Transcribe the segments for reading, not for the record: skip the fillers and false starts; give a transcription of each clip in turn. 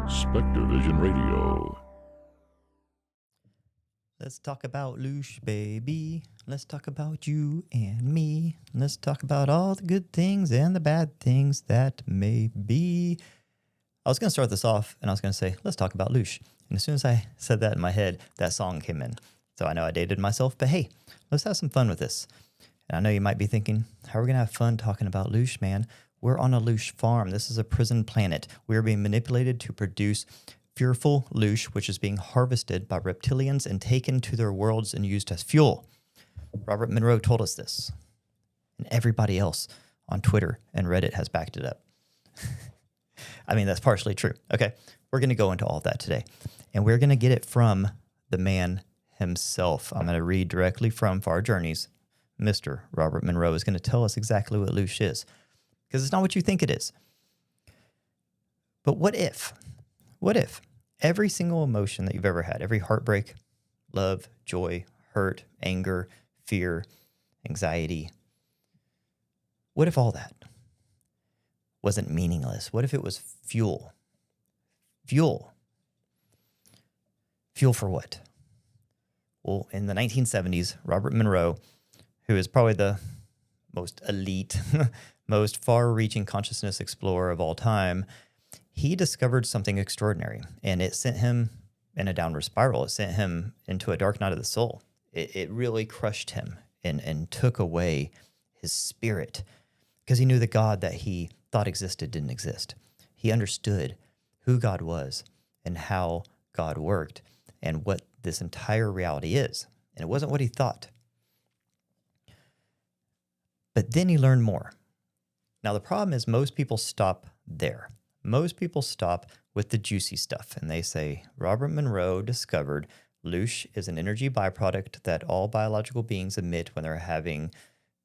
Spectrovision Radio. Let's talk about Loosh, baby. Let's talk about you and me. Let's talk about all the good things and the bad things that may be. I was going to start this off and I was going to say, let's talk about Loosh. And as soon as I said that in my head, that song came in. So I know I dated myself, but hey, let's have some fun with this. And I know you might be thinking, how are we going to have fun talking about Loosh, man? We're on a Loosh farm. This is a prison planet. We are being manipulated to produce fearful Loosh, which is being harvested by reptilians and taken to their worlds and used as fuel. Robert Monroe told us this. And everybody else on Twitter and Reddit has backed it up. I mean, that's partially true. Okay, we're going to go into all of that today. And we're going to get it from the man himself. I'm going to read directly from Far Journeys. Mr. Robert Monroe is going to tell us exactly what Loosh is. Because it's not what you think it is. But what if every single emotion that you've ever had, every heartbreak, love, joy, hurt, anger, fear, anxiety, what if all that wasn't meaningless? What if it was fuel? Fuel. Fuel for what? Well, in the 1970s, Robert Monroe, who is probably the most elite, most far-reaching consciousness explorer of all time, he discovered something extraordinary, and it sent him in a downward spiral. It sent him into a dark night of the soul. It really crushed him and took away his spirit because he knew the God that he thought existed didn't exist. He understood who God was and how God worked and what this entire reality is. And it wasn't what he thought. But then he learned more. Now, the problem is most people stop there. Most people stop with the juicy stuff, and they say, Robert Monroe discovered Loosh is an energy byproduct that all biological beings emit when they're having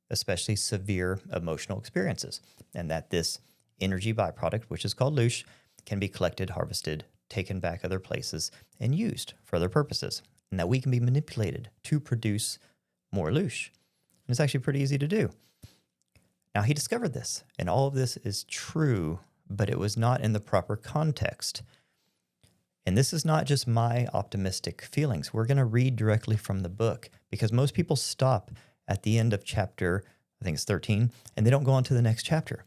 especially severe emotional experiences, and that this energy byproduct, which is called Loosh, can be collected, harvested, taken back other places, and used for other purposes, and that we can be manipulated to produce more Loosh. And it's actually pretty easy to do. Now, he discovered this, and all of this is true, but it was not in the proper context. And this is not just my optimistic feelings. We're going to read directly from the book because most people stop at the end of chapter, I think it's 13, and they don't go on to the next chapter.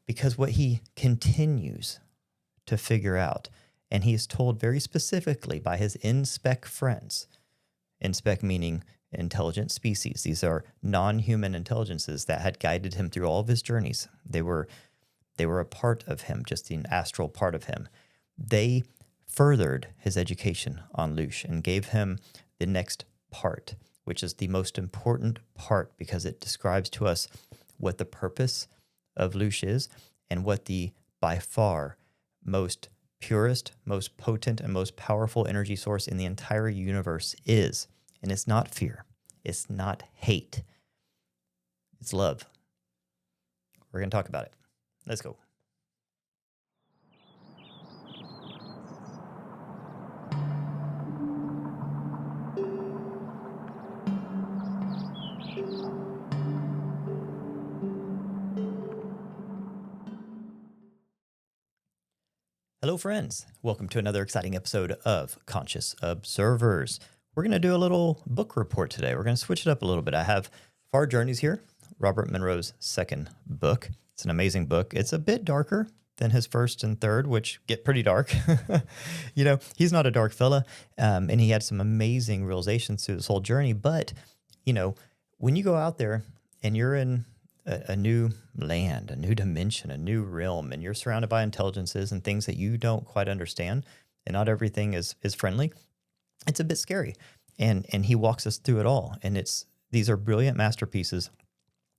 Because what he continues to figure out, and he is told very specifically by his in-spec friends, in-spec meaning intelligent species. These are non-human intelligences that had guided him through all of his journeys. They were a part of him, just an astral part of him. They furthered his education on Loosh and gave him the next part, which is the most important part because it describes to us what the purpose of Loosh is and what the by far most purest, most potent, and most powerful energy source in the entire universe is. And it's not fear. It's not hate. It's love. We're going to talk about it. Let's go. Hello, friends. Welcome to another exciting episode of Conscious Observers. We're going to do a little book report today. We're going to switch it up a little bit. I have Far Journeys here, Robert Monroe's second book. It's an amazing book. It's a bit darker than his first and third, which get pretty dark. You know, he's not a dark fella, and he had some amazing realizations through this whole journey. But, you know, when you go out there and you're in a new land, a new dimension, a new realm, and you're surrounded by intelligences and things that you don't quite understand, and not everything is friendly, it's a bit scary. And he walks us through it all. And these are brilliant masterpieces.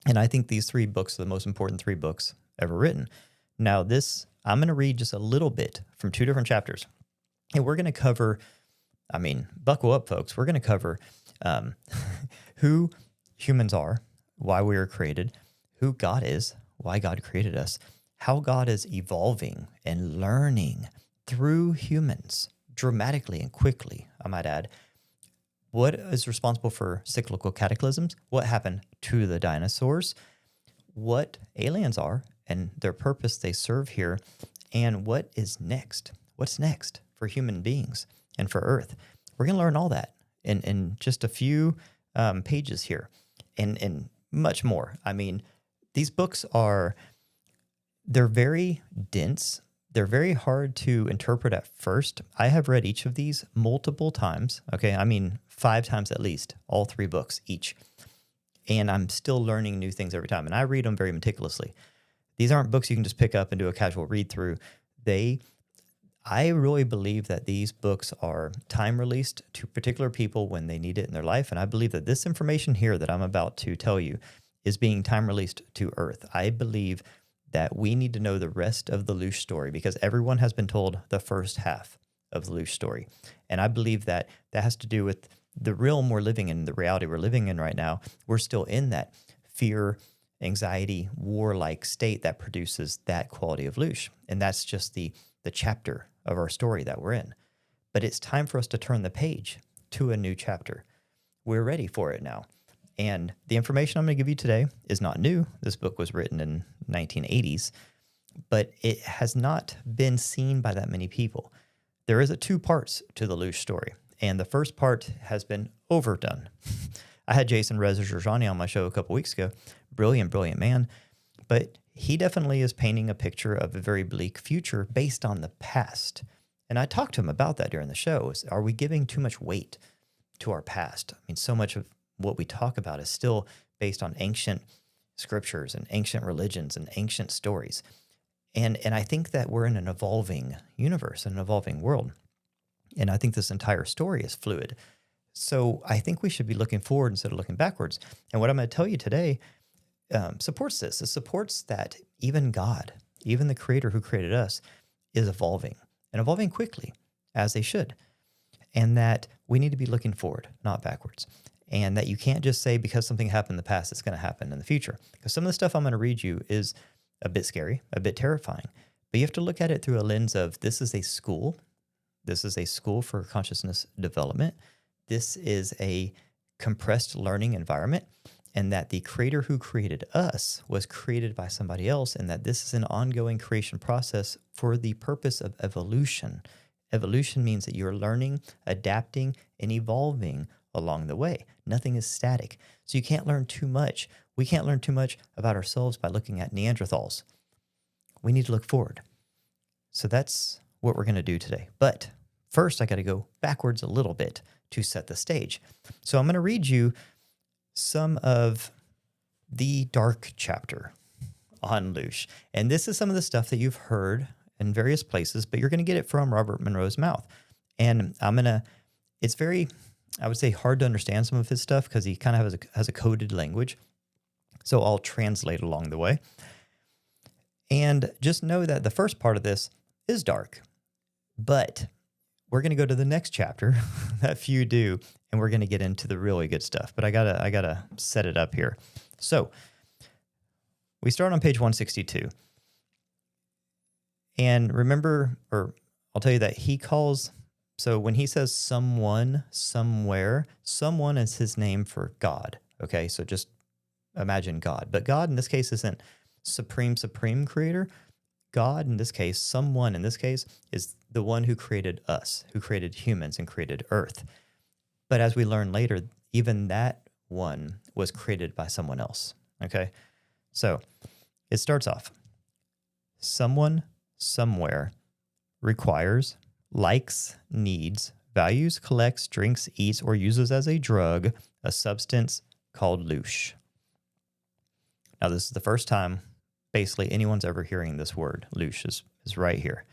And I think these three books are the most important three books ever written. Now, I'm going to read just a little bit from two different chapters. And we're going to cover, buckle up, folks. We're going to cover who humans are, why we were created, who God is, why God created us, how God is evolving and learning through humans dramatically and quickly, I might add. What is responsible for cyclical cataclysms? What happened to the dinosaurs? What aliens are and their purpose they serve here? And what is next? what's next for human beings and for Earth. We're going to learn all that in just a few pages here and much more. I mean, these books they're very dense. They're very hard to interpret at first. I have read each of these multiple times. Okay, I mean 5 times at least, all 3 books each. And I'm still learning new things every time. And I read them very meticulously. These aren't books you can just pick up and do a casual read through. I really believe that these books are time released to particular people when they need it in their life. And I believe that this information here that I'm about to tell you is being time released to Earth. I believe that we need to know the rest of the Loosh story because everyone has been told the first half of the Loosh story. And I believe that has to do with the realm we're living in, the reality we're living in right now. We're still in that fear, anxiety, warlike state that produces that quality of Loosh. And that's just the chapter of our story that we're in. But it's time for us to turn the page to a new chapter. We're ready for it now. And the information I'm going to give you today is not new. This book was written in 1980s, but it has not been seen by that many people. There is 2 parts to the Loosh story, and the first part has been overdone. I had Jason Rezajani on my show a couple weeks ago. Brilliant, brilliant man. But he definitely is painting a picture of a very bleak future based on the past. And I talked to him about that during the show. Are we giving too much weight to our past? I mean, so much of what we talk about is still based on ancient scriptures and ancient religions and ancient stories. And I think that we're in an evolving universe, an evolving world. And I think this entire story is fluid. So I think we should be looking forward instead of looking backwards. And what I'm going to tell you today supports this. It supports that even God, even the creator who created us, is evolving and evolving quickly, as they should. And that we need to be looking forward, not backwards. And that you can't just say because something happened in the past, it's going to happen in the future. Because some of the stuff I'm going to read you is a bit scary, a bit terrifying. But you have to look at it through a lens of this is a school. This is a school for consciousness development. This is a compressed learning environment. And that the creator who created us was created by somebody else. And that this is an ongoing creation process for the purpose of evolution. Evolution means that you're learning, adapting, and evolving along the way. Nothing is static. So you can't learn too much. We can't learn too much about ourselves by looking at Neanderthals. We need to look forward. So that's what we're going to do today. But first, I got to go backwards a little bit to set the stage. So I'm going to read you some of the dark chapter on Loosh. And this is some of the stuff that you've heard in various places, but you're going to get it from Robert Monroe's mouth. And it's very, I would say, hard to understand some of his stuff because he kind of has a coded language. So I'll translate along the way. And just know that the first part of this is dark, but we're going to go to the next chapter that few do, and we're going to get into the really good stuff. But I gotta set it up here. So we start on page 162. And remember, or I'll tell you that he calls, so when he says someone, somewhere, someone is his name for God. Okay, so just imagine God. But God in this case isn't supreme creator. God in this case, someone in this case, is the one who created us, who created humans and created Earth. But as we learn later, even that one was created by someone else. Okay, so it starts off, someone, somewhere, requires, likes, needs, values, collects, drinks, eats, or uses as a drug a substance called Loosh. Now, this is the first time basically anyone's ever hearing this word. Loosh is right here.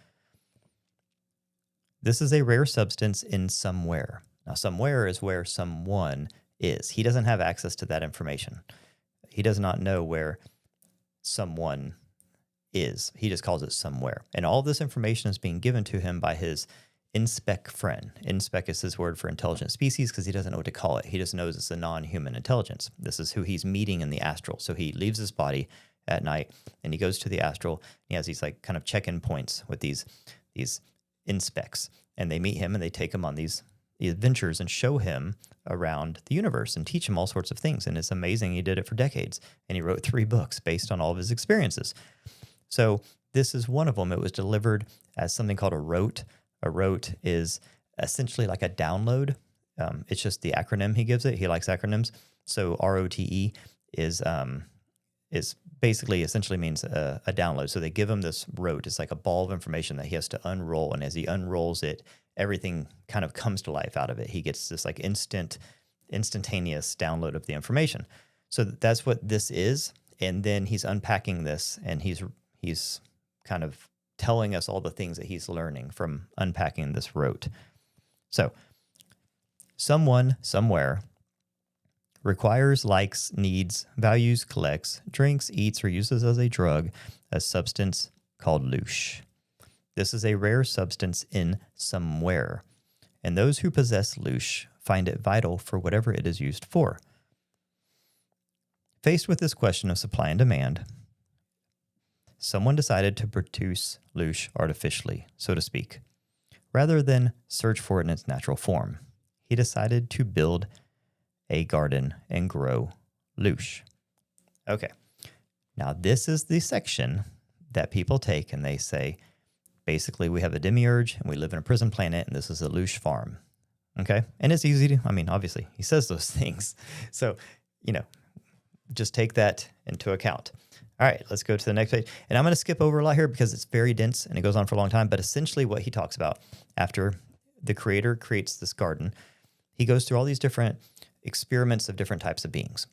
This is a rare substance in somewhere. Now, somewhere is where someone is. He doesn't have access to that information. He does not know where someone is. He just calls it somewhere. And all this information is being given to him by his inspec friend. Inspec is his word for intelligent species because he doesn't know what to call it. He just knows it's a non-human intelligence. This is who he's meeting in the astral. So he leaves his body at night and he goes to the astral. He has these like kind of check-in points with these inspects, and they meet him and they take him on these adventures and show him around the universe and teach him all sorts of things. And it's amazing. He did it for decades, and he wrote 3 books based on all of his experiences. So this is one of them. It was delivered as something called a rote. A rote is essentially like a download. It's just the acronym he gives it. He likes acronyms. So ROTE is basically essentially means a download. So they give him this rote. It's like a ball of information that he has to unroll. And as he unrolls it, everything kind of comes to life out of it. He gets this like instantaneous download of the information. So that's what this is. And then he's unpacking this, and he's kind of telling us all the things that he's learning from unpacking this rote. So someone, somewhere, requires, likes, needs, values, collects, drinks, eats, or uses as a drug a substance called loosh. This is a rare substance in somewhere, and those who possess loosh find it vital for whatever it is used for. Faced with this question of supply and demand, someone decided to produce loosh artificially, so to speak. Rather than search for it in its natural form, he decided to build a garden and grow loosh. Okay, now this is the section that people take and they say, basically, we have a demiurge and we live in a prison planet and this is a Loosh Farm. Okay, and it's easy to, obviously, he says those things. So, just take that into account. All right, let's go to the next page. And I'm going to skip over a lot here because it's very dense and it goes on for a long time. But essentially what he talks about after the creator creates this garden, he goes through all these different experiments of different types of beings.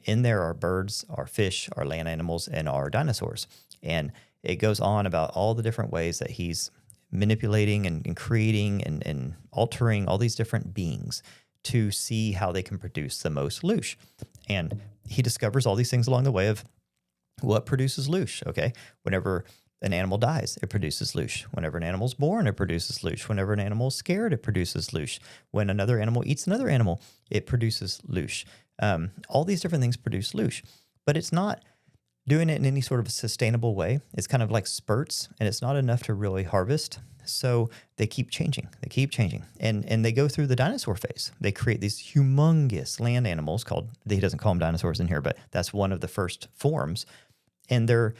In there are birds, are fish, are land animals, and are dinosaurs. And it goes on about all the different ways that he's manipulating and creating and altering all these different beings to see how they can produce the most loosh. And he discovers all these things along the way of what produces loosh, okay? Whenever an animal dies, it produces loosh. Whenever an animal's born, it produces loosh. Whenever an animal's scared, it produces loosh. When another animal eats another animal, it produces loosh. All these different things produce loosh, but it's not doing it in any sort of sustainable way. It's kind of like spurts, and it's not enough to really harvest. So they keep changing. And they go through the dinosaur phase. They create these humongous land animals called, he doesn't call them dinosaurs in here, but that's one of the first forms. And they're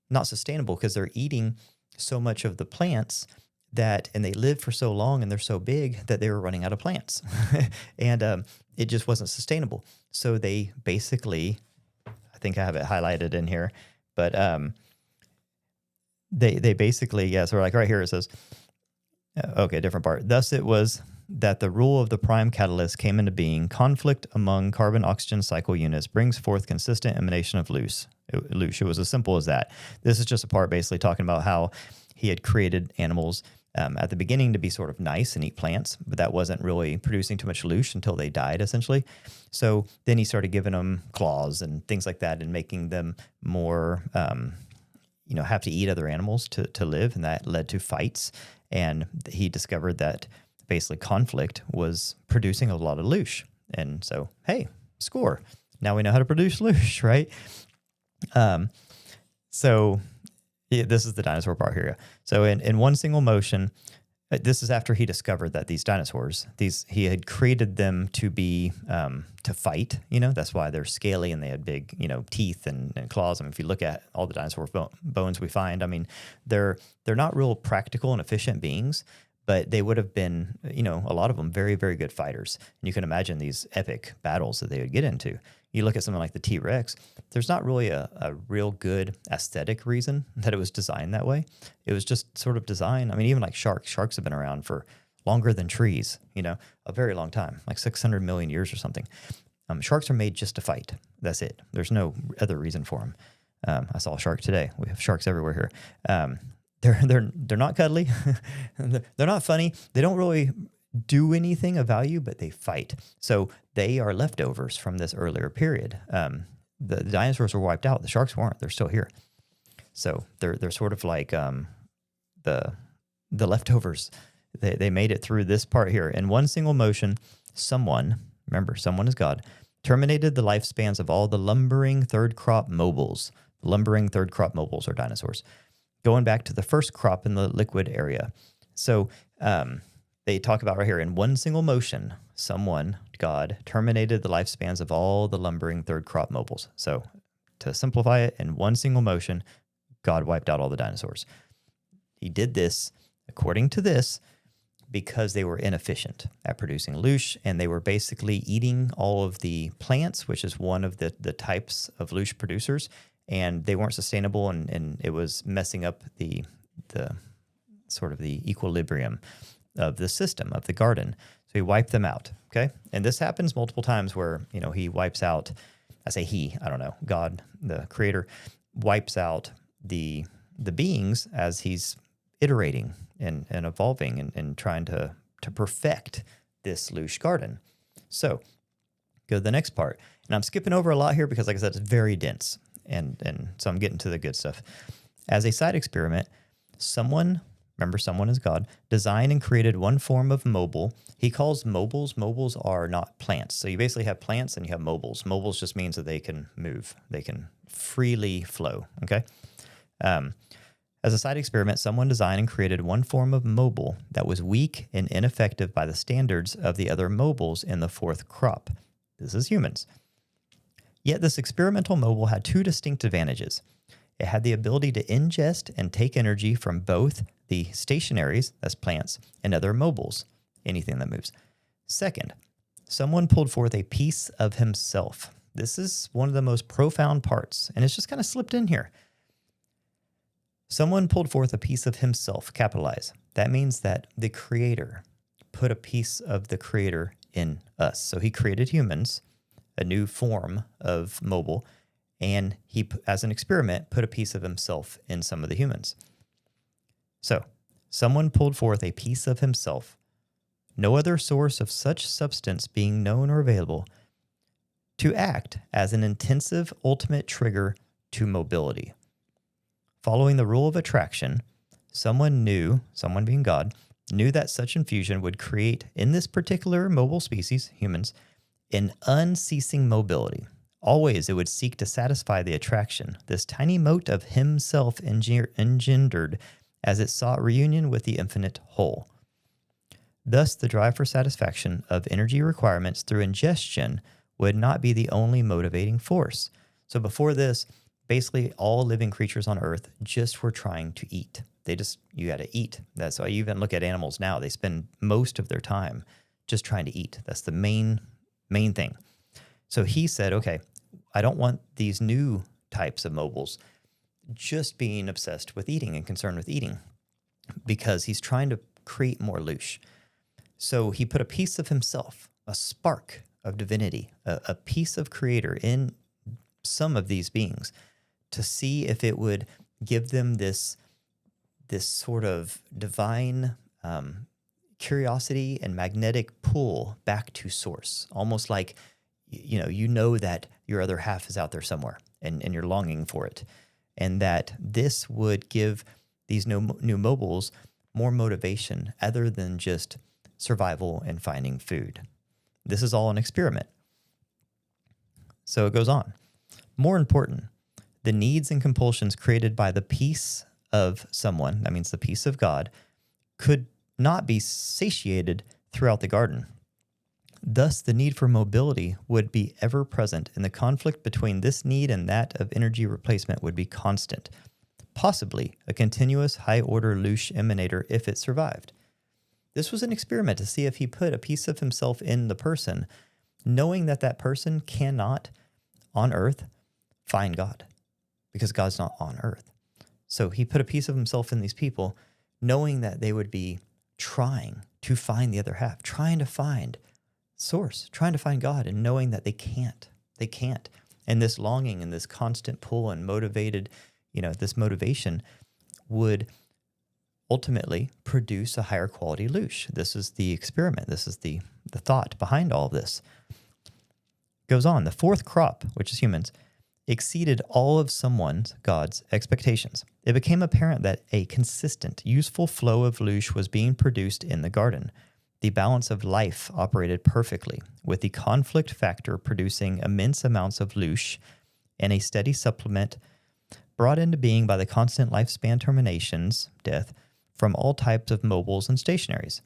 not sustainable because they're eating so much of the plants and they live for so long and they're so big that they were running out of plants. And it just wasn't sustainable. So they basically, I think I have it highlighted in here, but they basically, so like right here it says, okay, different part. Thus it was that the rule of the prime catalyst came into being. Conflict among carbon-oxygen cycle units brings forth consistent emanation of loosh. It was as simple as that. This is just a part basically talking about how he had created animals at the beginning to be sort of nice and eat plants, but that wasn't really producing too much loosh until they died, essentially. So then he started giving them claws and things like that and making them more, have to eat other animals to live, and that led to fights. And he discovered that basically conflict was producing a lot of loosh. And so, hey, score. Now we know how to produce loosh, right? This is the dinosaur part here. So in one single motion, this is after he discovered that these dinosaurs, he had created them to be, to fight, that's why they're scaly and they had big, teeth and claws. If you look at all the dinosaur bones we find, they're not real practical and efficient beings, but they would have been, a lot of them very, very good fighters. And you can imagine these epic battles that they would get into. You look at something like the T-Rex, there's not really a real good aesthetic reason that it was designed that way. It was just sort of designed. Even like sharks. Sharks have been around for longer than trees, a very long time, like 600 million years or something. Sharks are made just to fight. That's it. There's no other reason for them. I saw a shark today. We have sharks everywhere here. They're not cuddly. They're not funny. They don't really do anything of value, but they fight. So they are leftovers from this earlier period. The dinosaurs were wiped out. The sharks weren't. They're still here. So they're sort of like the leftovers. They made it through this part here. In one single motion, someone is God, terminated the lifespans of all the lumbering third crop mobiles. Lumbering third crop mobiles are dinosaurs, going back to the first crop in the liquid area. So they talk about right here, in one single motion, someone, God, terminated the lifespans of all the lumbering third crop mobiles. So to simplify it, in one single motion, God wiped out all the dinosaurs. He did this, according to this, because they were inefficient at producing loosh, and they were basically eating all of the plants, which is one of the types of loosh producers, and they weren't sustainable, and it was messing up the sort of the equilibrium of the system, of the garden. So he wiped them out, okay? And this happens multiple times where, he wipes out, I say he, I don't know, God, the creator, wipes out the beings as he's iterating and evolving and trying to perfect this loosh garden. So go to the next part. And I'm skipping over a lot here because, like I said, it's very dense. And so I'm getting to the good stuff. As a side experiment, someone is God, designed and created one form of mobile. He calls mobiles. Mobiles are not plants. So you basically have plants and you have mobiles. Mobiles just means that they can move. They can freely flow, okay? As a side experiment, someone designed and created one form of mobile that was weak and ineffective by the standards of the other mobiles in the fourth crop. This is humans. Yet this experimental mobile had two distinct advantages. It had the ability to ingest and take energy from both the stationaries, that's plants, and other mobiles, anything that moves. Second, someone pulled forth a piece of himself. This is one of the most profound parts, and it's just kind of slipped in here. Someone pulled forth a piece of himself, capitalize. That means that the creator put a piece of the creator in us. So he created humans, a new form of mobile, and he, as an experiment, put a piece of himself in some of the humans. So, someone pulled forth a piece of himself, no other source of such substance being known or available, to act as an intensive ultimate trigger to mobility. Following the rule of attraction, someone being God, knew that such infusion would create, in this particular mobile species, humans, an unceasing mobility. Always it would seek to satisfy the attraction this tiny mote of himself engendered as it sought reunion with the infinite whole. Thus, the drive for satisfaction of energy requirements through ingestion would not be the only motivating force. So before this, basically all living creatures on Earth just were trying to eat. You got to eat. That's why you even look at animals now. They spend most of their time just trying to eat. That's the main thing. So he said, okay, I don't want these new types of mobiles just being obsessed with eating and concerned with eating, because he's trying to create more loosh. So he put a piece of himself, a spark of divinity, a piece of creator in some of these beings to see if it would give them this sort of divine curiosity and magnetic pull back to source, almost like, you know that your other half is out there somewhere and you're longing for it. And that this would give these new mobiles more motivation other than just survival and finding food. This is all an experiment. So it goes on. More important, the needs and compulsions created by the peace of someone, that means the peace of God, could not be satiated throughout the garden. Thus, the need for mobility would be ever present, and the conflict between this need and that of energy replacement would be constant, possibly a continuous high-order loosh emanator if it survived. This was an experiment to see if he put a piece of himself in the person, knowing that that person cannot, on Earth, find God, because God's not on Earth. So he put a piece of himself in these people, knowing that they would be trying to find the other half, trying to find source, trying to find God, and knowing that they can't. And this longing and this constant pull and motivated, this motivation would ultimately produce a higher quality loosh. This is the experiment. This is the thought behind all of this. Goes on. The fourth crop, which is humans, exceeded all of God's expectations. It became apparent that a consistent, useful flow of loosh was being produced in the garden. The balance of life operated perfectly, with the conflict factor producing immense amounts of loosh and a steady supplement brought into being by the constant lifespan terminations, death, from all types of mobiles and stationaries.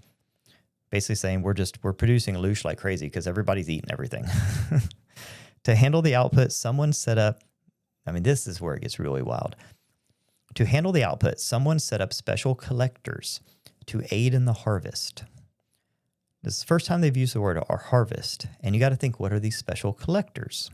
Basically saying we're producing loosh like crazy because everybody's eating everything. To handle the output, someone set up, this is where it gets really wild. To handle the output, someone set up special collectors to aid in the harvest. This is the first time they've used the word harvest, and you got to think, what are these special collectors?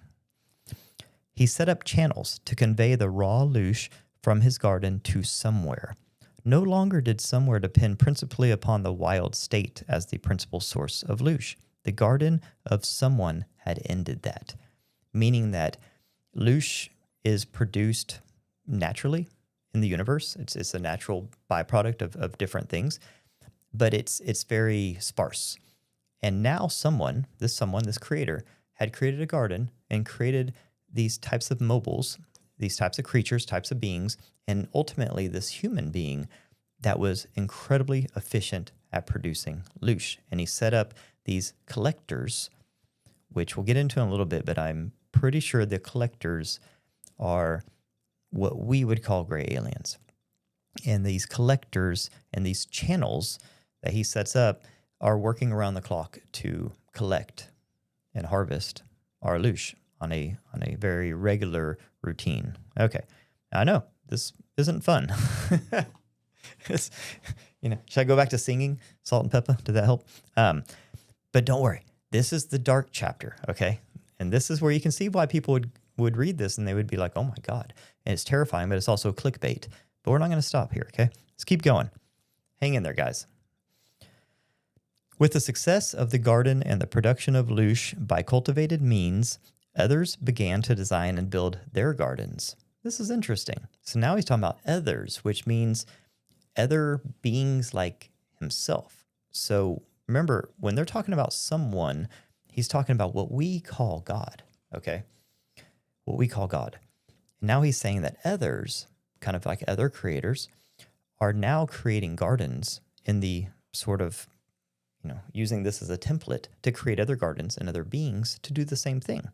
He set up channels to convey the raw loosh from his garden to somewhere. No longer did somewhere depend principally upon the wild state as the principal source of loosh. The garden of someone had ended that, meaning that loosh is produced naturally in the universe. It's a natural byproduct of different things, but it's very sparse. And now this creator, had created a garden and created these types of mobiles, these types of creatures, types of beings, and ultimately this human being that was incredibly efficient at producing loosh. And he set up these collectors, which we'll get into in a little bit, but I'm pretty sure the collectors are what we would call gray aliens. And these collectors and these channels that he sets up are working around the clock to collect and harvest our loosh on a very regular routine. Okay, I know this isn't fun. Should I go back to singing Salt and Pepper? Did that help? But don't worry, this is the dark chapter, okay? And this is where you can see why people would read this and they would be like, oh my God. And it's terrifying, but it's also clickbait. But we're not going to stop here, okay? Let's keep going. Hang in there, guys. With the success of the garden and the production of loosh by cultivated means, others began to design and build their gardens. This is interesting. So now he's talking about others, which means other beings like himself. So remember, when they're talking about someone, he's talking about what we call God, okay? What we call God. And now he's saying that others, kind of like other creators, are now creating gardens in the sort of, using this as a template to create other gardens and other beings to do the same thing.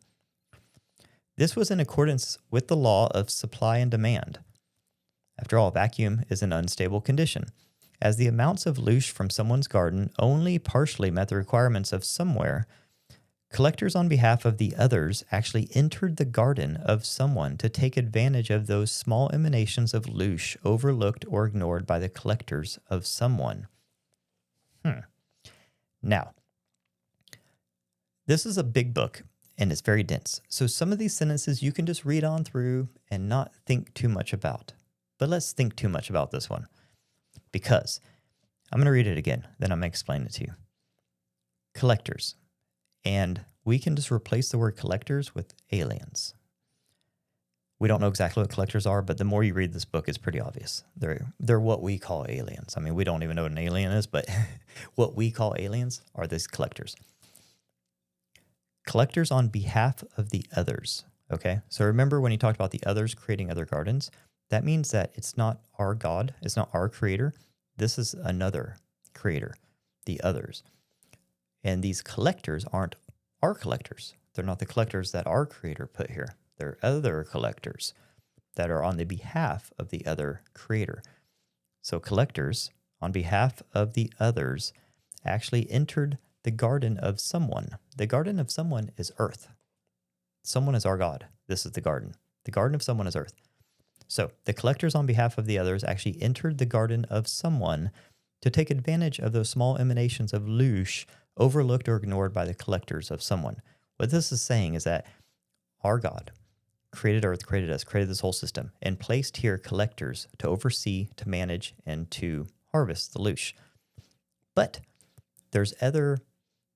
This was in accordance with the law of supply and demand. After all, vacuum is an unstable condition. As the amounts of loosh from someone's garden only partially met the requirements of somewhere, collectors on behalf of the others actually entered the garden of someone to take advantage of those small emanations of loosh overlooked or ignored by the collectors of someone. Now, this is a big book, and it's very dense. So some of these sentences you can just read on through and not think too much about. But let's think too much about this one, because I'm going to read it again, then I'm going to explain it to you. Collectors. And we can just replace the word collectors with aliens. We don't know exactly what collectors are, but the more you read this book, it's pretty obvious. They're what we call aliens. I mean, we don't even know what an alien is, but what we call aliens are these collectors. Collectors on behalf of the others, okay? So remember when he talked about the others creating other gardens, that means that it's not our God, it's not our creator. This is another creator, the others. And these collectors aren't our collectors. They're not the collectors that our creator put here. They're other collectors that are on the behalf of the other creator. So collectors on behalf of the others actually entered the garden of someone. The garden of someone is earth. Someone is our God. This is the garden. The garden of someone is earth. So the collectors on behalf of the others actually entered the garden of someone to take advantage of those small emanations of loosh overlooked or ignored by the collectors of someone. What this is saying is that our God created earth, created us, created this whole system, and placed here collectors to oversee, to manage, and to harvest the loosh. But there's other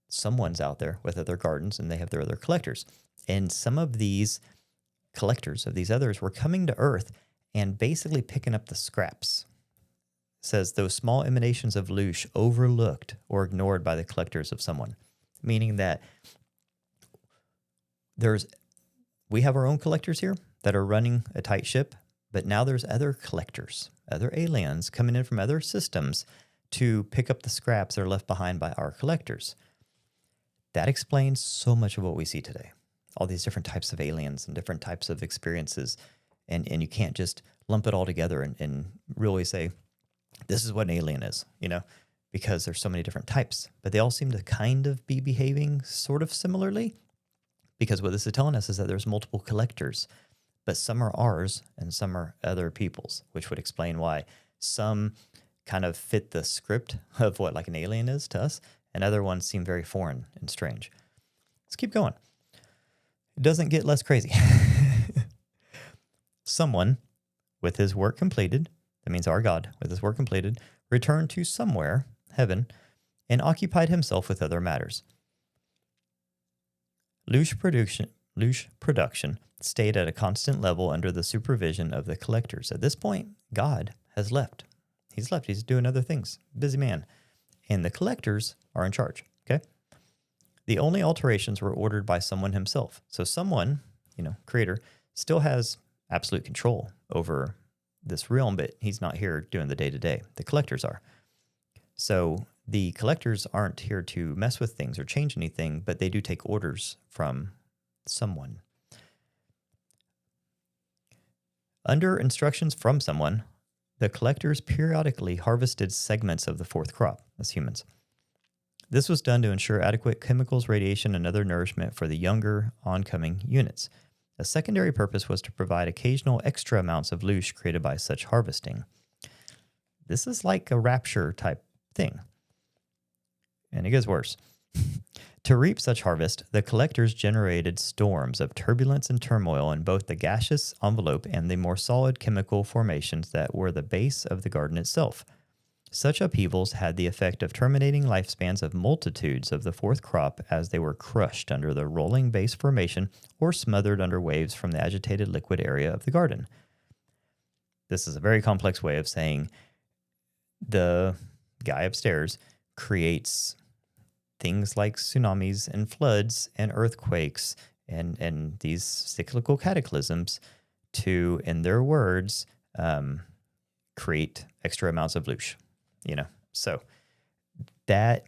someones out there with other gardens, and they have their other collectors. And some of these collectors of these others were coming to earth and basically picking up the scraps. It says those small emanations of loosh overlooked or ignored by the collectors of someone, meaning that we have our own collectors here that are running a tight ship, but now there's other collectors, other aliens coming in from other systems to pick up the scraps that are left behind by our collectors. That explains so much of what we see today. All these different types of aliens and different types of experiences. And you can't just lump it all together and really say, this is what an alien is, because there's so many different types. But they all seem to kind of be behaving sort of similarly, because what this is telling us is that there's multiple collectors, but some are ours and some are other people's, which would explain why some kind of fit the script of what like an alien is to us, and other ones seem very foreign and strange. Let's keep going. It doesn't get less crazy. Someone with his work completed, that means our God, with his work completed, returned to somewhere, heaven, and occupied himself with other matters. Loosh production stayed at a constant level under the supervision of the collectors. At this point, God has left. He's left. He's doing other things. Busy man. And the collectors are in charge, okay? The only alterations were ordered by someone himself. So someone, creator, still has absolute control over this realm, but he's not here doing the day-to-day. The collectors are. So the collectors aren't here to mess with things or change anything, but they do take orders from someone. Under instructions from someone, the collectors periodically harvested segments of the fourth crop as humans. This was done to ensure adequate chemicals, radiation, and other nourishment for the younger, oncoming units. A secondary purpose was to provide occasional extra amounts of loosh created by such harvesting. This is like a rapture type thing. And it gets worse. To reap such harvest, the collectors generated storms of turbulence and turmoil in both the gaseous envelope and the more solid chemical formations that were the base of the garden itself. Such upheavals had the effect of terminating lifespans of multitudes of the fourth crop as they were crushed under the rolling base formation or smothered under waves from the agitated liquid area of the garden. This is a very complex way of saying the guy upstairs creates things like tsunamis and floods and earthquakes and these cyclical cataclysms to, in their words, create extra amounts of loosh, So that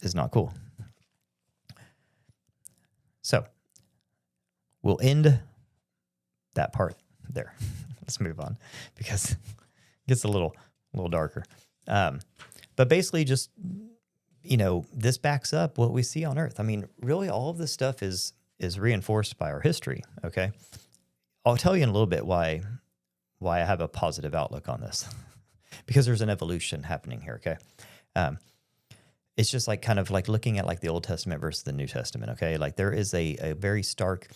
is not cool. So we'll end that part there. Let's move on because it gets a little darker. But basically just, this backs up what we see on Earth. I mean, really all of this stuff is reinforced by our history, okay? I'll tell you in a little bit why I have a positive outlook on this. Because there's an evolution happening here, okay? It's just like kind of like looking at like the Old Testament versus the New Testament, okay? Like there is a very stark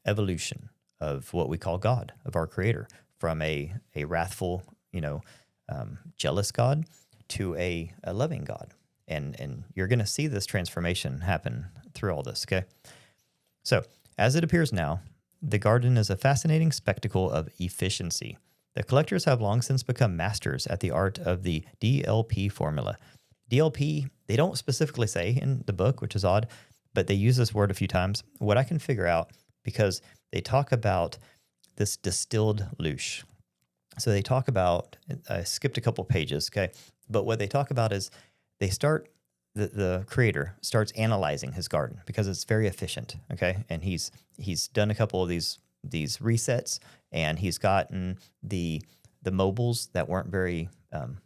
evolution of what we call God, of our Creator, from a wrathful, jealous God to a loving God. And you're going to see this transformation happen through all this, okay? So, as it appears now, the garden is a fascinating spectacle of efficiency. The collectors have long since become masters at the art of the DLP formula. DLP, they don't specifically say in the book, which is odd, but they use this word a few times. What I can figure out, because they talk about this distilled loosh. So they talk about, I skipped a couple pages, okay? But what they talk about is they start, the creator starts analyzing his garden because it's very efficient, okay? And he's done a couple of these resets, and he's gotten the mobiles that weren't very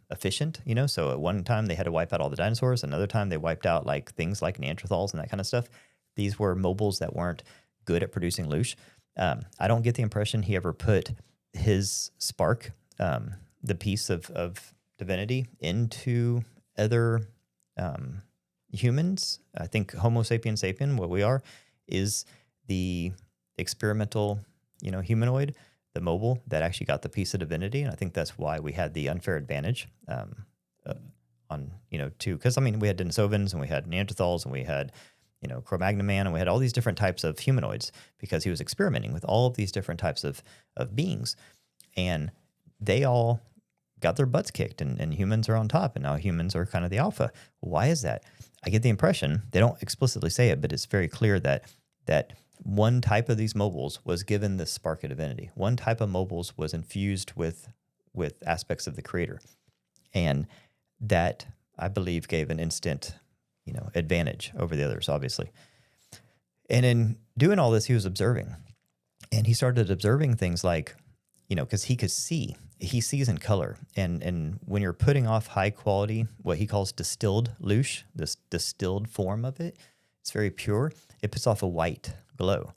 efficient, So at one time they had to wipe out all the dinosaurs. Another time they wiped out like things like Neanderthals and that kind of stuff. These were mobiles that weren't good at producing loosh. I don't get the impression he ever put his spark, the piece of divinity, into other humans. I think Homo sapien sapien, what we are, is the experimental, humanoid, the mobile that actually got the piece of divinity. And I think that's why we had the unfair advantage because, we had Denisovans and we had Neanderthals and we had, Cro-Magnon man, and we had all these different types of humanoids because he was experimenting with all of these different types of beings. And they all got their butts kicked and humans are on top, and now humans are kind of the alpha. Why is that? I get the impression, they don't explicitly say it, but it's very clear that one type of these mobiles was given the spark of divinity. One type of mobiles was infused with aspects of the creator. And that, I believe, gave an instant, advantage over the others, obviously. And in doing all this, he was observing. And he started observing things like, because he sees in color. And when you're putting off high quality, what he calls distilled loosh, this distilled form of it, it's very pure. It puts off a white glow.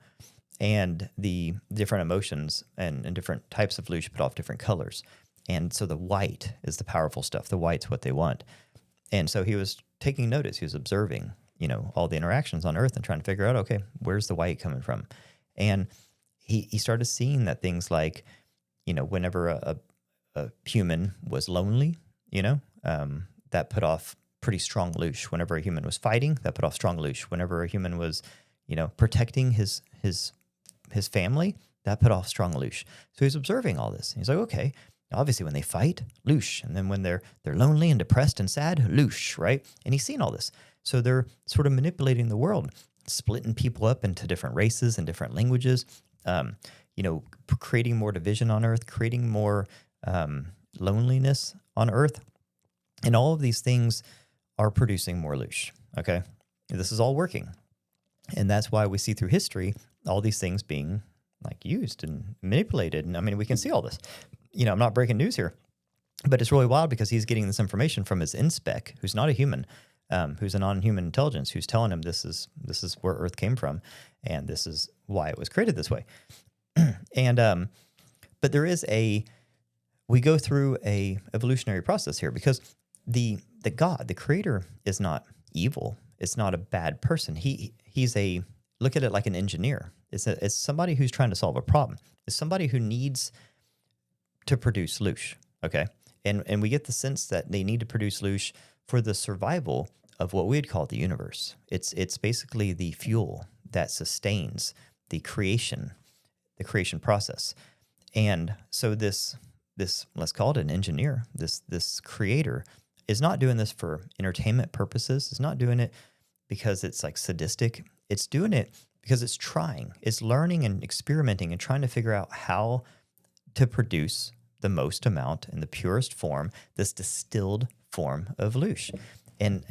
and the different emotions and different types of loosh put off different colors. And so the white is the powerful stuff. The white's what they want. And so he was taking notice. He was observing, all the interactions on Earth and trying to figure out, okay, where's the white coming from? And he started seeing that things like, whenever a human was lonely, that put off pretty strong loosh. Whenever a human was fighting, that put off strong loosh. Whenever a human was, protecting his family, that put off strong loosh. So he's observing all this. And he's like, okay, obviously when they fight, loosh. And then when they're lonely and depressed and sad, loosh, right? And he's seen all this. So they're sort of manipulating the world, splitting people up into different races and different languages, creating more division on Earth, creating more loneliness on Earth. And all of these things are producing more loosh, okay? This is all working. And that's why we see through history all these things being used and manipulated. And I mean, we can see all this. I'm not breaking news here, but it's really wild because he's getting this information from his inspec, who's not a human, who's a non-human intelligence, who's telling him this is where Earth came from, and this is why it was created this way. And but we go through a evolutionary process here because the God, the creator, is not evil. It's not a bad person. He's look at it like an engineer. It's somebody who's trying to solve a problem. It's somebody who needs to produce loosh, okay? And we get the sense that they need to produce loosh for the survival of what we'd call the universe. It's basically the fuel that sustains the creation process. And so this let's call it an engineer, this creator is not doing this for entertainment purposes. It's not doing it because it's sadistic. It's doing it because it's trying. It's learning and experimenting and trying to figure out how to produce the most amount in the purest form, this distilled form of loosh. And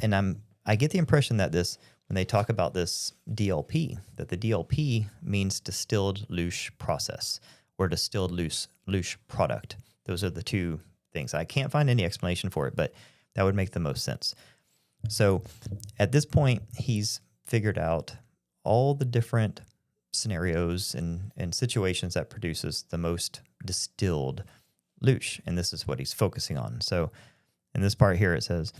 I get the impression that when they talk about this DLP, that the DLP means distilled loosh process or distilled loosh product. Those are the two things. I can't find any explanation for it, but that would make the most sense. So at this point, he's figured out all the different scenarios and situations that produces the most distilled loosh, and this is what he's focusing on. So in this part here, it says,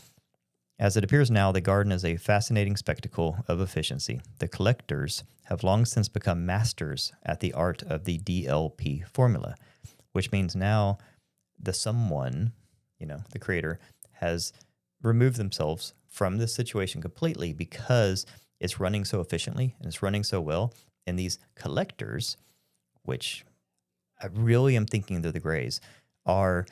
as it appears now, the garden is a fascinating spectacle of efficiency. The collectors have long since become masters at the art of the DLP formula, which means now the someone, the creator, has removed themselves from this situation completely because it's running so efficiently and it's running so well. And these collectors, which I really am thinking they're the Greys, are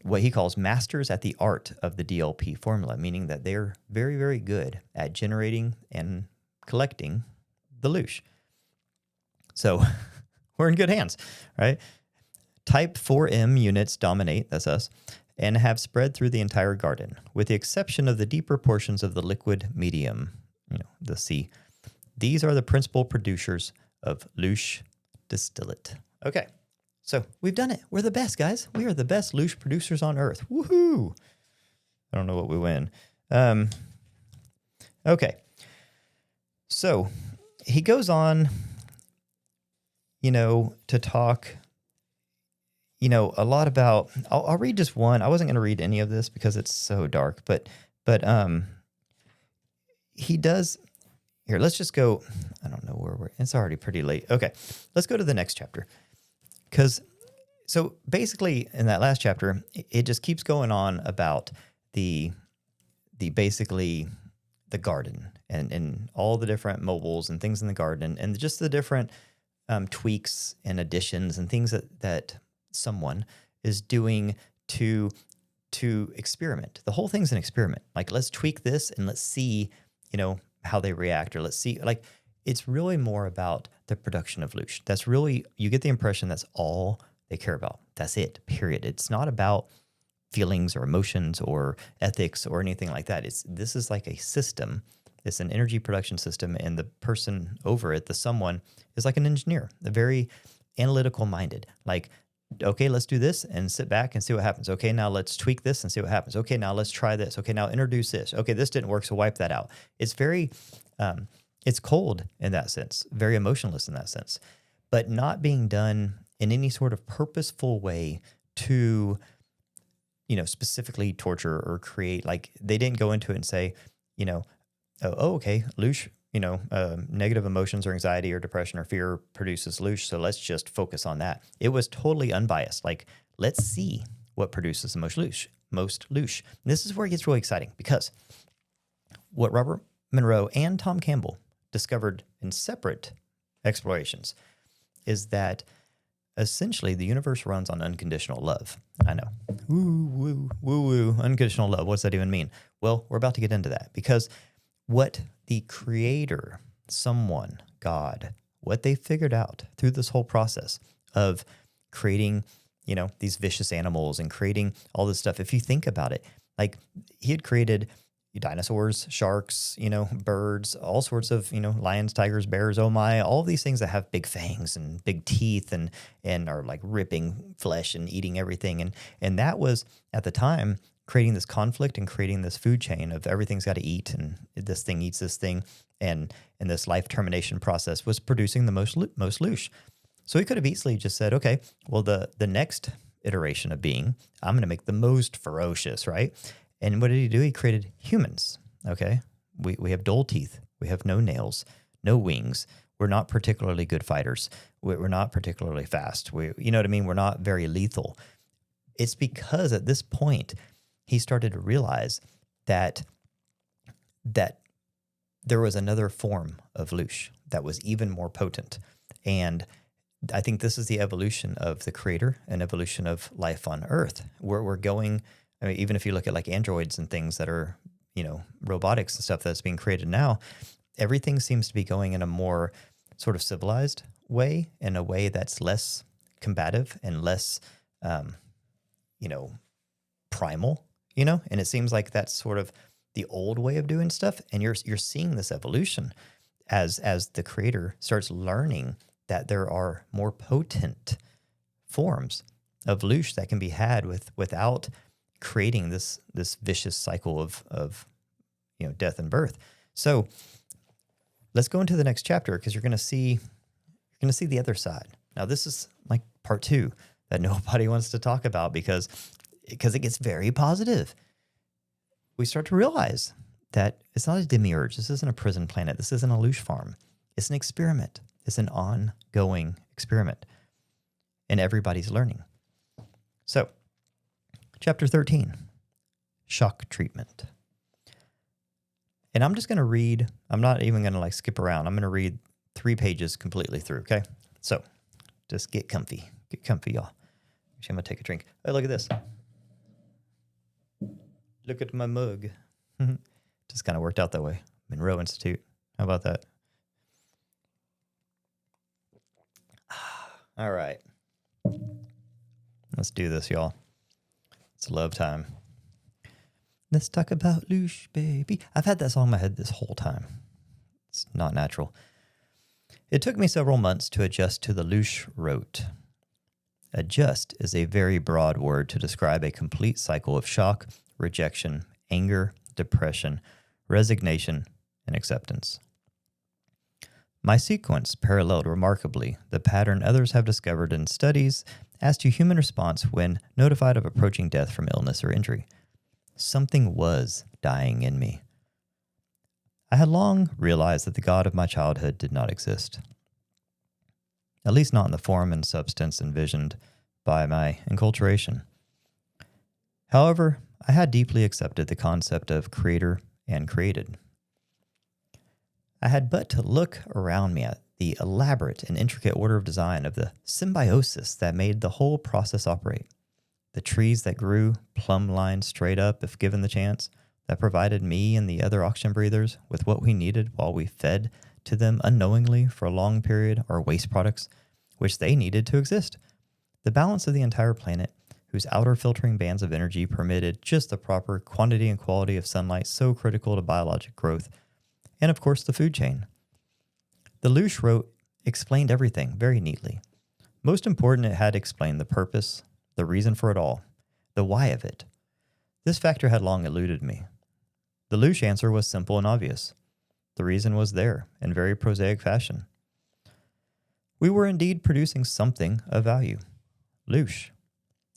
what he calls masters at the art of the DLP formula, meaning that they're very, very good at generating and collecting the loosh. So we're in good hands, right? Type 4M units dominate, that's us, and have spread through the entire garden, with the exception of the deeper portions of the liquid medium, the sea. These are the principal producers of loosh distillate. Okay, so we've done it. We're the best, guys. We are the best loosh producers on Earth. Woohoo! I don't know what we win. Okay, so he goes on, to talk a lot about, I'll read just one. I wasn't going to read any of this because it's so dark, but he does, here, let's just go, I don't know where it's already pretty late. Okay, let's go to the next chapter. So basically in that last chapter, it just keeps going on about the basically the garden and all the different mobiles and things in the garden and just the different tweaks and additions and things that someone is doing to experiment. The whole thing's an experiment. Let's tweak this and let's see, how they react, or let's see, it's really more about the production of loosh. That's really, you get the impression that's all they care about. That's it, period. It's not about feelings or emotions or ethics or anything like that. This is like a system. It's an energy production system, and the person over it, the someone, is like an engineer, a very analytical minded. Okay, let's do this and sit back and see what happens. Okay, now let's tweak this and see what happens. Okay, now let's try this. Okay, now introduce this. Okay, this didn't work, so wipe that out. It's very, it's cold in that sense, very emotionless in that sense. but not being done in any sort of purposeful way to, specifically torture or create. Like, they didn't go into it and say, okay, Loosh, negative emotions or anxiety or depression or fear produces Loosh, so let's just focus on that. It was totally unbiased. Like, let's see what produces the most Loosh. And this is where it gets really exciting, because what Robert Monroe and Tom Campbell discovered in separate explorations is that essentially the universe runs on unconditional love. I know. Woo, unconditional love. What's that even mean? Well, we're about to get into that, because what the creator, someone, God, what they figured out through this whole process of creating, these vicious animals and creating all this stuff. If you think about it, like, he had created dinosaurs, sharks, birds, all sorts of, lions, tigers, bears, oh my, all of these things that have big fangs and big teeth and are like ripping flesh and eating everything. And that was, at the time, creating this conflict and creating this food chain of everything's got to eat, and this thing eats this thing. And this life termination process was producing the most Loosh. So he could have easily just said, okay, well, the next iteration of being, I'm going to make the most ferocious, right? And what did he do? He created humans, okay? We have dull teeth. We have no nails, no wings. We're not particularly good fighters. We're not particularly fast. You know what I mean? We're not very lethal. It's because at this point, he started to realize that there was another form of Loosh that was even more potent. And I think this is the evolution of the creator and evolution of life on Earth, where we're going. I mean, even if you look at like androids and things that are, robotics and stuff that's being created now, everything seems to be going in a more sort of civilized way, in a way that's less combative and less, primal, and it seems like that's sort of the old way of doing stuff. And you're seeing this evolution as the creator starts learning that there are more potent forms of Loosh that can be had without creating this vicious cycle of death and birth. So let's go into the next chapter, because you're going to see the other side. Now, this is like part 2 that nobody wants to talk about, because it gets very positive. We start to realize that it's not a demiurge. This isn't a prison planet. This isn't a Loosh farm. It's an experiment. It's an ongoing experiment, and everybody's learning. So, chapter 13, shock treatment. And I'm just going to read, I'm not even going to skip around. I'm going to read 3 pages completely through, okay? So, just get comfy. Get comfy, y'all. Actually, I'm going to take a drink. Oh, look at this. Look at my mug. Just kind of worked out that way. Monroe Institute. How about that? All right. Let's do this, y'all. It's love time. Let's talk about Loosh, baby. I've had that song in my head this whole time. It's not natural. It took me several months to adjust to the Loosh rote. Adjust is a very broad word to describe a complete cycle of shock, rejection, anger, depression, resignation, and acceptance. My sequence paralleled remarkably the pattern others have discovered in studies as to human response when notified of approaching death from illness or injury. Something was dying in me. I had long realized that the God of my childhood did not exist, at least not in the form and substance envisioned by my enculturation. However, I had deeply accepted the concept of creator and created. I had but to look around me at the elaborate and intricate order of design of the symbiosis that made the whole process operate. The trees that grew plumb-lined straight up if given the chance, that provided me and the other oxygen breathers with what we needed while we fed to them unknowingly for a long period our waste products, which they needed to exist. The balance of the entire planet, whose outer filtering bands of energy permitted just the proper quantity and quality of sunlight so critical to biologic growth, and of course the food chain. The Loosh rote explained everything very neatly. Most important, it had explained the purpose, the reason for it all, the why of it. This factor had long eluded me. The Loosh answer was simple and obvious. The reason was there, in very prosaic fashion. We were indeed producing something of value. Loosh.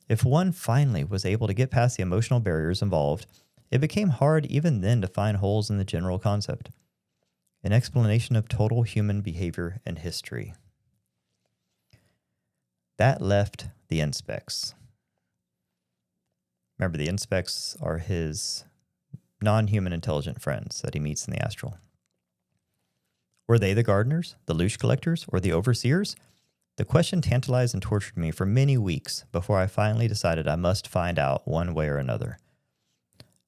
If one finally was able to get past the emotional barriers involved, it became hard even then to find holes in the general concept. An explanation of total human behavior and history. That left the inspects. Remember, the inspects are his non-human intelligent friends that he meets in the astral. Were they the gardeners, the loosh collectors, or the overseers? The question tantalized and tortured me for many weeks before I finally decided I must find out one way or another.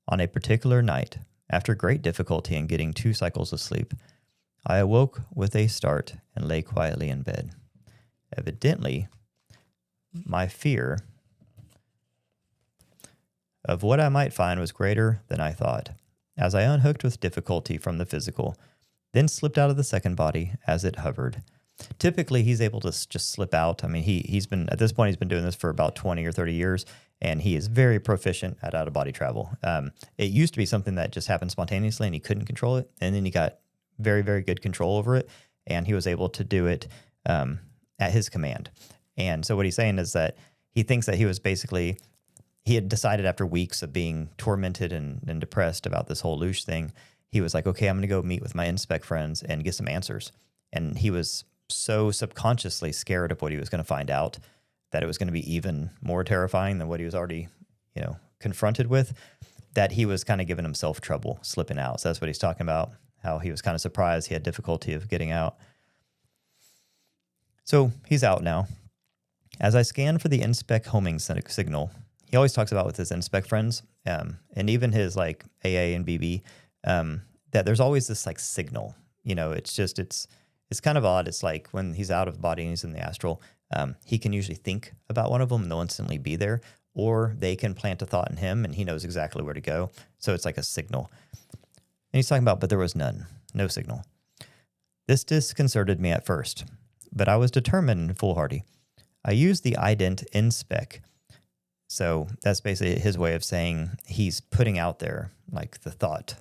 On a particular night, after great difficulty in getting 2 cycles of sleep, I awoke with a start and lay quietly in bed. Evidently, my fear of what I might find was greater than I thought, as I unhooked with difficulty from the physical, then slipped out of the second body as it hovered. Typically, he's able to just slip out. I mean, he's been, at this point, he's been doing this for about 20 or 30 years, and he is very proficient at out-of-body travel. It used to be something that just happened spontaneously, and he couldn't control it, and then he got very, very good control over it, and he was able to do it at his command. And so what he's saying is that he thinks that he had decided after weeks of being tormented and depressed about this whole Loosh thing, he was like, okay, I'm going to go meet with my inspect friends and get some answers. And he was so subconsciously scared of what he was going to find out that it was going to be even more terrifying than what he was already, confronted with, that he was kind of giving himself trouble slipping out. So that's what he's talking about, how he was kind of surprised he had difficulty of getting out. So he's out now. As I scan for the inspect homing signal, he always talks about with his inspect friends, and even his like AA and BB, that there's always this like signal. It's kind of odd. It's like when he's out of body and he's in the astral, he can usually think about one of them and they'll instantly be there, or they can plant a thought in him and he knows exactly where to go. So it's like a signal. And he's talking about, but there was none, no signal. This disconcerted me at first, but I was determined and foolhardy. I used the ident inspec. So that's basically his way of saying he's putting out there like the thought,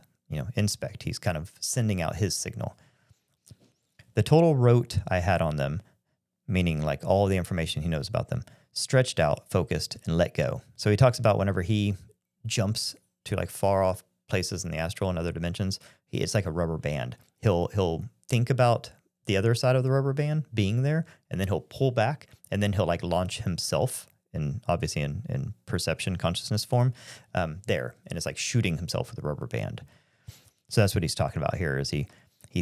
inspect. He's kind of sending out his signal. The total rote I had on them, meaning like all the information he knows about them, stretched out, focused, and let go. So he talks about whenever he jumps to like far off places in the astral and other dimensions, it's like a rubber band. He'll think about the other side of the rubber band being there, and then he'll pull back, and then he'll like launch himself, and obviously in perception consciousness form, there, and it's like shooting himself with a rubber band. So that's what he's talking about here. Is he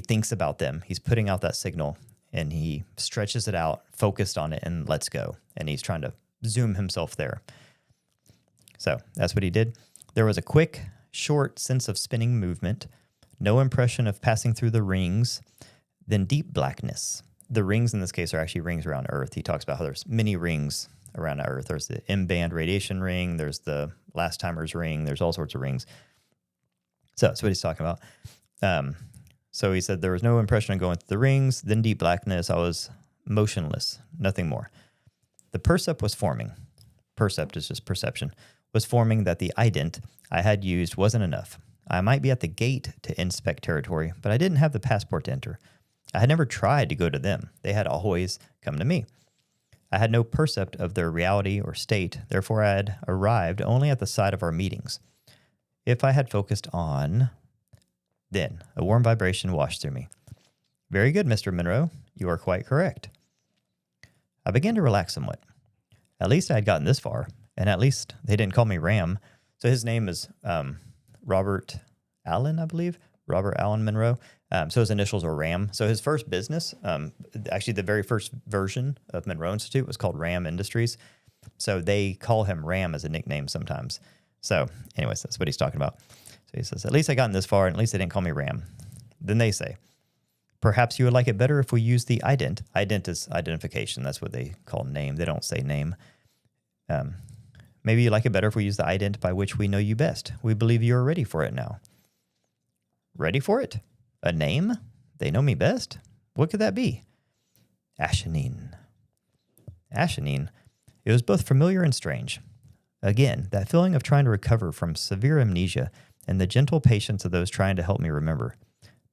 thinks about them, he's putting out that signal, and he stretches it out, focused on it, and lets go. And he's trying to zoom himself there. So that's what he did. There was a quick, short sense of spinning movement, no impression of passing through the rings, then deep blackness. The rings in this case are actually rings around Earth. He talks about how there's many rings around Earth. There's the M-band radiation ring, there's the last timers ring, there's all sorts of rings. So that's what he's talking about. So he said there was no impression of going through the rings, then deep blackness. I was motionless, nothing more. The percept was forming. Percept is just perception. Was forming that the ident I had used wasn't enough. I might be at the gate to inspect territory, but I didn't have the passport to enter. I had never tried to go to them. They had always come to me. I had no percept of their reality or state, therefore I had arrived only at the site of our meetings. If I had focused on... Then a warm vibration washed through me. Very good, Mr. Monroe. You are quite correct. I began to relax somewhat. At least I had gotten this far, and at least they didn't call me Ram. So his name is Robert Allen, I believe. Robert Allen Monroe. So his initials are Ram. So his first business, actually the very first version of Monroe Institute was called Ram Industries. So they call him Ram as a nickname sometimes. So anyways, that's what he's talking about. So he says, at least I gotten this far, and at least they didn't call me Ram. Then they say, perhaps you would like it better if we use the ident. Ident is identification. That's what they call name. They don't say name. Maybe you like it better if we use the ident by which we know you best. We believe you are ready for it now. Ready for it? A name? They know me best? What could that be? Ashenine. Ashenine. It was both familiar and strange. Again, that feeling of trying to recover from severe amnesia and the gentle patience of those trying to help me remember.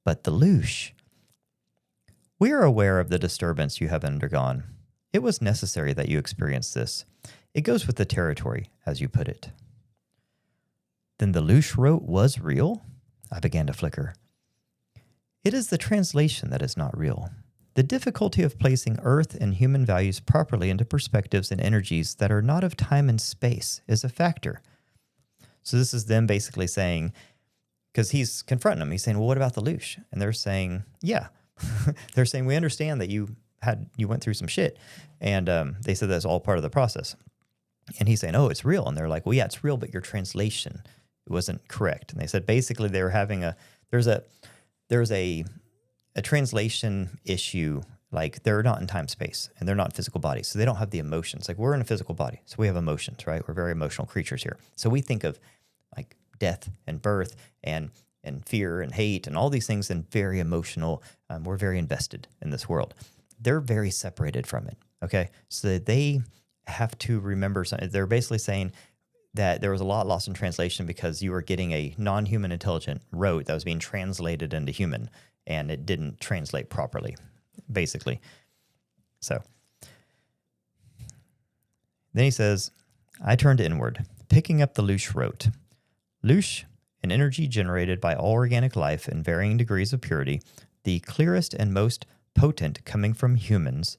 But the Loosh. We are aware of the disturbance you have undergone. It was necessary that you experience this. It goes with the territory, as you put it. Then the Loosh wrote was real? I began to flicker. It is the translation that is not real. The difficulty of placing Earth and human values properly into perspectives and energies that are not of time and space is a factor. So this is them basically saying, because he's confronting them, he's saying, well, what about the Loosh? And they're saying, yeah. They're saying, we understand that you went through some shit. And they said that's all part of the process. And he's saying, oh, it's real. And they're like, well, yeah, it's real, but your translation wasn't correct. And they said, basically, they were having there's a translation issue. Like, they're not in time space and they're not physical bodies. So they don't have the emotions. Like, we're in a physical body. So we have emotions, right? We're very emotional creatures here. So we think of like death and birth and fear and hate and all these things and very emotional. We're very invested in this world. They're very separated from it, okay? So they have to remember something. They're basically saying that there was a lot lost in translation because you were getting a non-human intelligent rote that was being translated into human, and it didn't translate properly, basically. So then he says, I turned inward, picking up the Loosh rote. Loosh, an energy generated by all organic life in varying degrees of purity, the clearest and most potent coming from humans,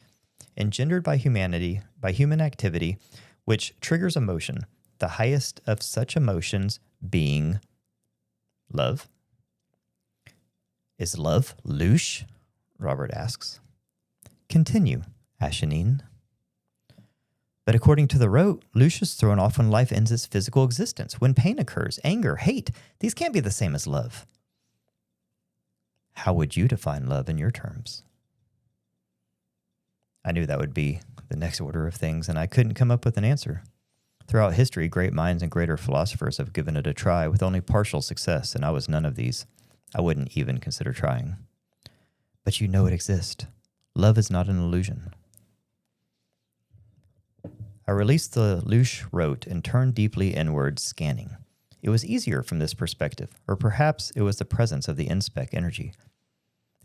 engendered by humanity, by human activity, which triggers emotion, the highest of such emotions being love. Is love Loosh? Robert asks. Continue, Ashanine. But according to the rote, Loosh is thrown off when life ends its physical existence, when pain occurs, anger, hate. These can't be the same as love. How would you define love in your terms? I knew that would be the next order of things, and I couldn't come up with an answer. Throughout history, great minds and greater philosophers have given it a try with only partial success, and I was none of these. I wouldn't even consider trying. But you know it exists. Love is not an illusion. I released the Loosh rote and turned deeply inward, scanning. It was easier from this perspective, or perhaps it was the presence of the inspec energy.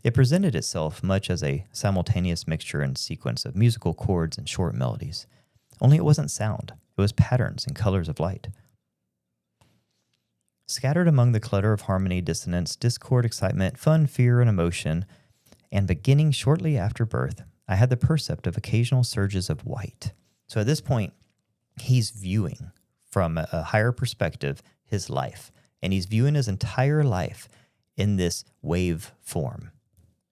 It presented itself much as a simultaneous mixture and sequence of musical chords and short melodies. Only it wasn't sound. It was patterns and colors of light. Scattered among the clutter of harmony, dissonance, discord, excitement, fun, fear, and emotion, and beginning shortly after birth, I had the percept of occasional surges of white. So at this point, he's viewing from a higher perspective his life, and he's viewing his entire life in this wave form.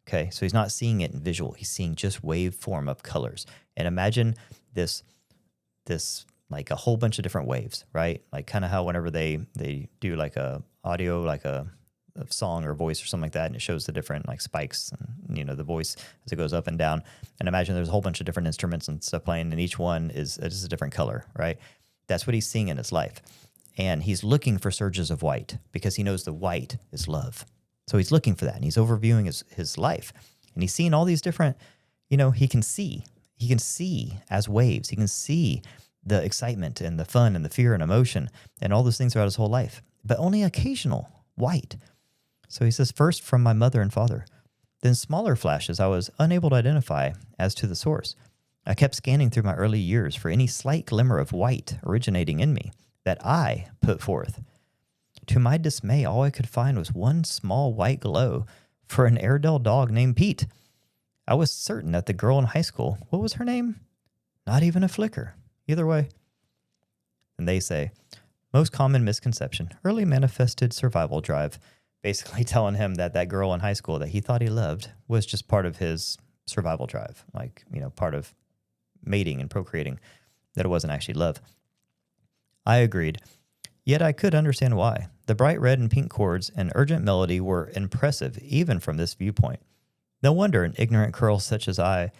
Okay, so he's not seeing it in visual. He's seeing just wave form of colors. And imagine this like a whole bunch of different waves, right? Like kind of how whenever they do like a audio, like a song or voice or something like that, and it shows the different like spikes and, you know, the voice as it goes up and down. And imagine there's a whole bunch of different instruments and stuff playing, and each one is just a different color, right? That's what he's seeing in his life. And he's looking for surges of white because he knows the white is love. So he's looking for that, and he's overviewing his life. And he's seeing all these different, you know, he can see as waves. He can see the excitement and the fun and the fear and emotion and all those things throughout his whole life, but only occasional white. So he says, first from my mother and father, then smaller flashes I was unable to identify as to the source. I kept scanning through my early years for any slight glimmer of white originating in me that I put forth. To my dismay, all I could find was one small white glow for an Airedale dog named Pete. I was certain that the girl in high school, what was her name? Not even a flicker. Either way. And they say, most common misconception, early manifested survival drive, basically telling him that that girl in high school that he thought he loved was just part of his survival drive, like, you know, part of mating and procreating, that it wasn't actually love. I agreed. Yet I could understand why. The bright red and pink chords and urgent melody were impressive even from this viewpoint. No wonder an ignorant curl such as I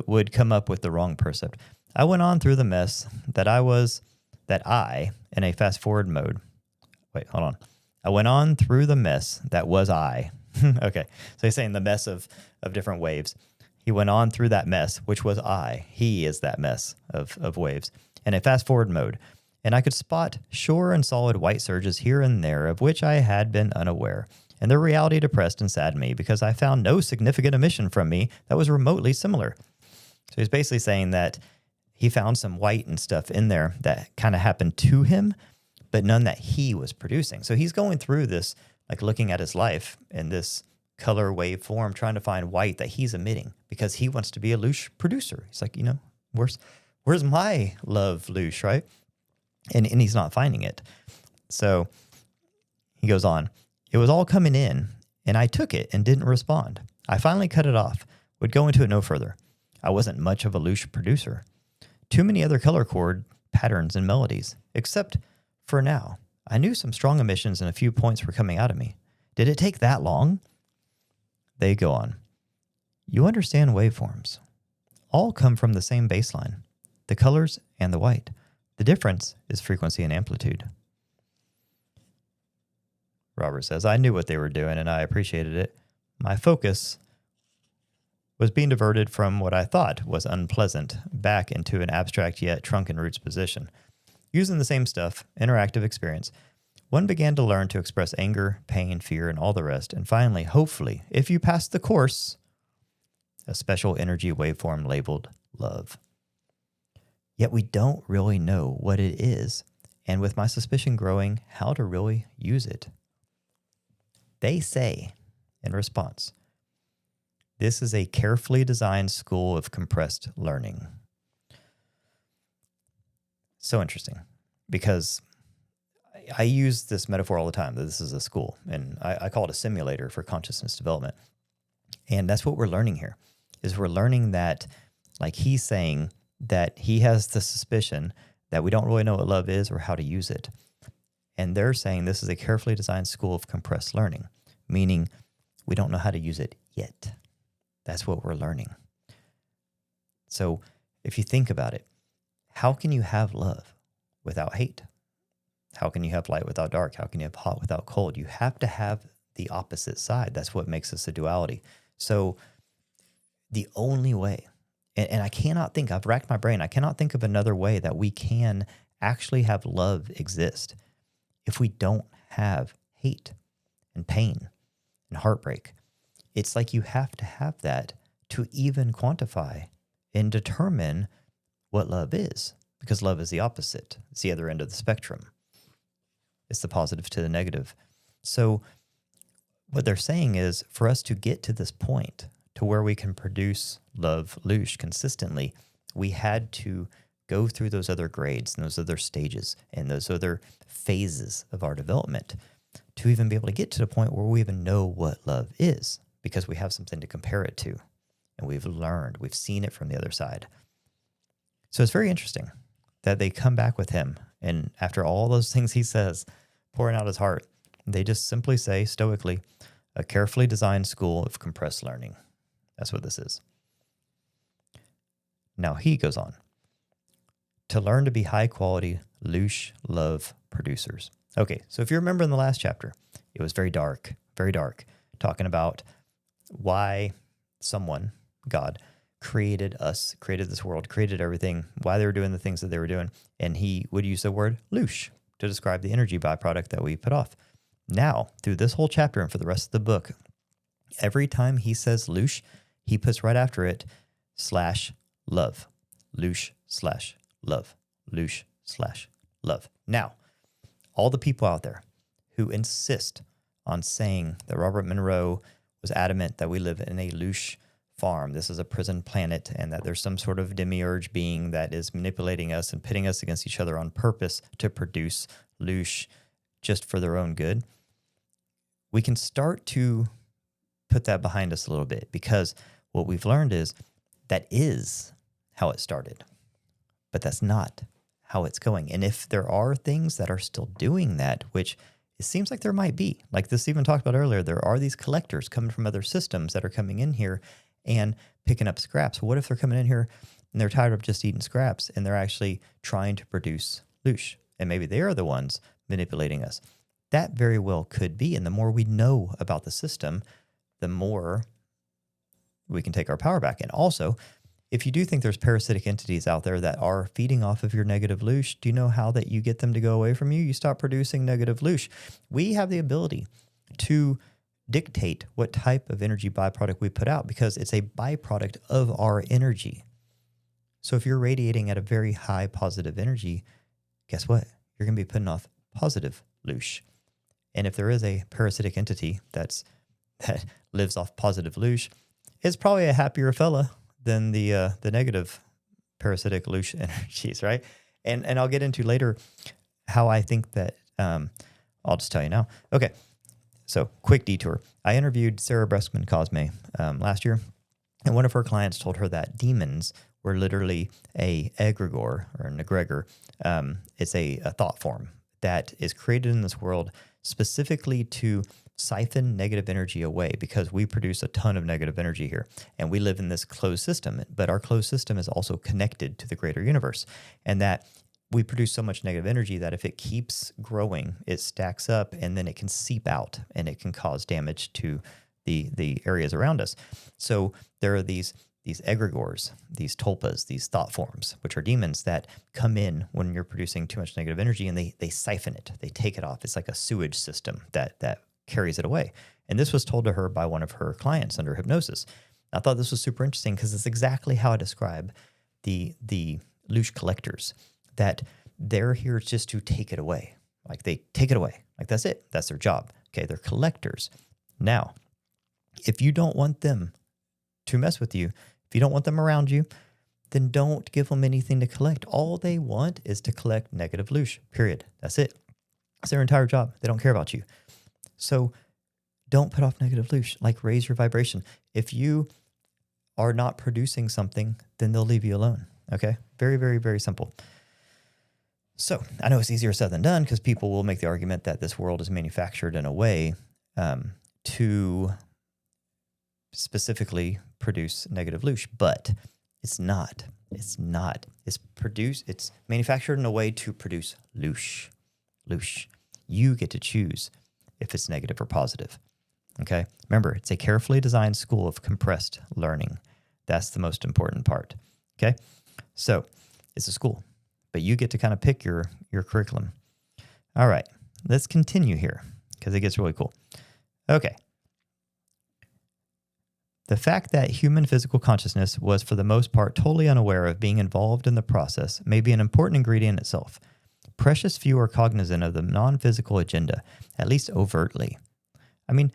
would come up with the wrong percept. I went on through the mess in a fast-forward mode. Wait, hold on. I went on through the mess that was I. Okay, so he's saying the mess of different waves. He went on through that mess, which was I. He is that mess of waves in a fast-forward mode. And I could spot sure and solid white surges here and there of which I had been unaware. and their reality depressed and saddened me because I found no significant emission from me that was remotely similar. So he's basically saying that he found some white and stuff in there that kind of happened to him, but none that he was producing. So he's going through this, like looking at his life in this color wave form, trying to find white that he's emitting because he wants to be a Loosh producer. He's like, where's my love Loosh, right? And he's not finding it. So he goes on, it was all coming in, and I took it and didn't respond. I finally cut it off, would go into it no further. I wasn't much of a Loosh producer. Too many other color chord patterns and melodies, except for now. I knew some strong emissions and a few points were coming out of me. Did it take that long? They go on. You understand waveforms. All come from the same baseline, the colors and the white. The difference is frequency and amplitude. Robert says, I knew what they were doing and I appreciated it. My focus was being diverted from what I thought was unpleasant back into an abstract yet trunken roots position. Using the same stuff, interactive experience, one began to learn to express anger, pain, fear, and all the rest. And finally, hopefully, if you pass the course, a special energy waveform labeled love. Yet we don't really know what it is, and with my suspicion growing, how to really use it. They say, in response, this is a carefully designed school of compressed learning. So interesting, because I use this metaphor all the time, that this is a school, and I call it a simulator for consciousness development. And that's what we're learning here, is we're learning that, like he's saying, that he has the suspicion that we don't really know what love is or how to use it. And they're saying this is a carefully designed school of compressed learning, meaning we don't know how to use it yet. That's what we're learning. So if you think about it, how can you have love without hate? How can you have light without dark? How can you have hot without cold? You have to have the opposite side. That's what makes us a duality. So the only way, and I cannot think, I've racked my brain, I cannot think of another way that we can actually have love exist if we don't have hate and pain and heartbreak. It's like you have to have that to even quantify and determine what love is, because love is the opposite. It's the other end of the spectrum. It's the positive to the negative. So what they're saying is for us to get to this point to where we can produce love Loosh consistently, we had to go through those other grades and those other stages and those other phases of our development to even be able to get to the point where we even know what love is, because we have something to compare it to. And we've learned, we've seen it from the other side. So it's very interesting that they come back with him, and after all those things he says, pouring out his heart, they just simply say stoically, a carefully designed school of compressed learning. That's what this is. Now he goes on to learn to be high quality Loosh love producers. Okay, so if you remember in the last chapter, it was very dark, talking about why someone, God, created us, created this world, created everything, why they were doing the things that they were doing. And he would use the word Loosh to describe the energy byproduct that we put off. Now, through this whole chapter and for the rest of the book, every time he says Loosh, he puts right after it /love. Loosh/love. Loosh/love. Now, all the people out there who insist on saying that Robert Monroe was adamant that we live in a Loosh Farm, this is a prison planet, and that there's some sort of demiurge being that is manipulating us and pitting us against each other on purpose to produce Loosh just for their own good, we can start to put that behind us a little bit, because what we've learned is that is how it started, but that's not how it's going. And if there are things that are still doing that, which it seems like there might be, like this even talked about earlier, there are these collectors coming from other systems that are coming in here and picking up scraps. What if they're coming in here and they're tired of just eating scraps and they're actually trying to produce Loosh? And maybe they are the ones manipulating us. That very well could be. And the more we know about the system, the more we can take our power back. And also, if you do think there's parasitic entities out there that are feeding off of your negative Loosh, do you know how that you get them to go away from you? You stop producing negative Loosh. We have the ability to dictate what type of energy byproduct we put out because it's a byproduct of our energy. So if you're radiating at a very high positive energy, guess what? You're going to be putting off positive loosh. And if there is a parasitic entity that lives off positive loosh, it's probably a happier fella than the negative parasitic loosh energies, right? And I'll get into later how I think that, I'll just tell you now. Okay, so quick detour. I interviewed Sarah Breskman Cosme last year, and one of her clients told her that demons were literally a egregore or an egregor. It's a thought form that is created in this world specifically to siphon negative energy away because we produce a ton of negative energy here and we live in this closed system, but our closed system is also connected to the greater universe, and that we produce so much negative energy that if it keeps growing, it stacks up and then it can seep out and it can cause damage to the areas around us. So there are these egregores, these tulpas, these thought forms, which are demons that come in when you're producing too much negative energy, and they siphon it. They take it off. It's like a sewage system that carries it away. And this was told to her by one of her clients under hypnosis. I thought this was super interesting because it's exactly how I describe the loosh collectors, that they're here just to take it away. Like they take it away. Like that's it. That's their job. Okay, they're collectors. Now, if you don't want them to mess with you, if you don't want them around you, then don't give them anything to collect. All they want is to collect negative loosh, period. That's it. It's their entire job. They don't care about you. So don't put off negative loosh. Like raise your vibration. If you are not producing something, then they'll leave you alone. Okay? Very, very, very simple. So I know it's easier said than done because people will make the argument that this world is manufactured in a way to specifically produce negative loosh, but it's not. It's not. It's manufactured in a way to produce loosh. Loosh. You get to choose if it's negative or positive. Okay? Remember, it's a carefully designed school of compressed learning. That's the most important part. Okay? So it's a school, but you get to kind of pick your curriculum. All right, let's continue here because it gets really cool. Okay. The fact that human physical consciousness was for the most part totally unaware of being involved in the process may be an important ingredient itself. Precious few are cognizant of the non-physical agenda, at least overtly. I mean,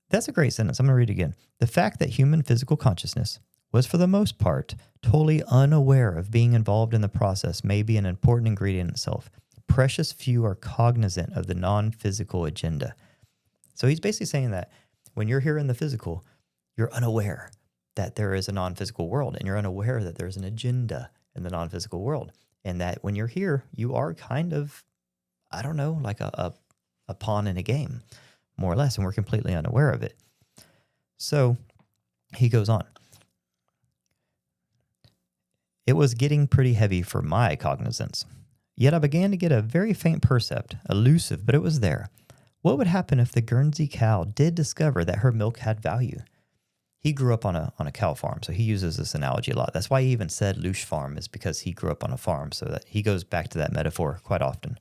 that's a great sentence. I'm going to read it again. The fact that human physical consciousness was for the most part totally unaware of being involved in the process may be an important ingredient itself. Precious few are cognizant of the non-physical agenda. So he's basically saying that when you're here in the physical, you're unaware that there is a non-physical world, and you're unaware that there's an agenda in the non-physical world. And that when you're here, you are kind of, I don't know, like a pawn in a game, more or less, and we're completely unaware of it. So he goes on. It was getting pretty heavy for my cognizance. Yet I began to get a very faint percept, elusive, but it was there. What would happen if the Guernsey cow did discover that her milk had value? He grew up on a cow farm, so he uses this analogy a lot. That's why he even said Loosh Farm, is because he grew up on a farm, so that he goes back to that metaphor quite often.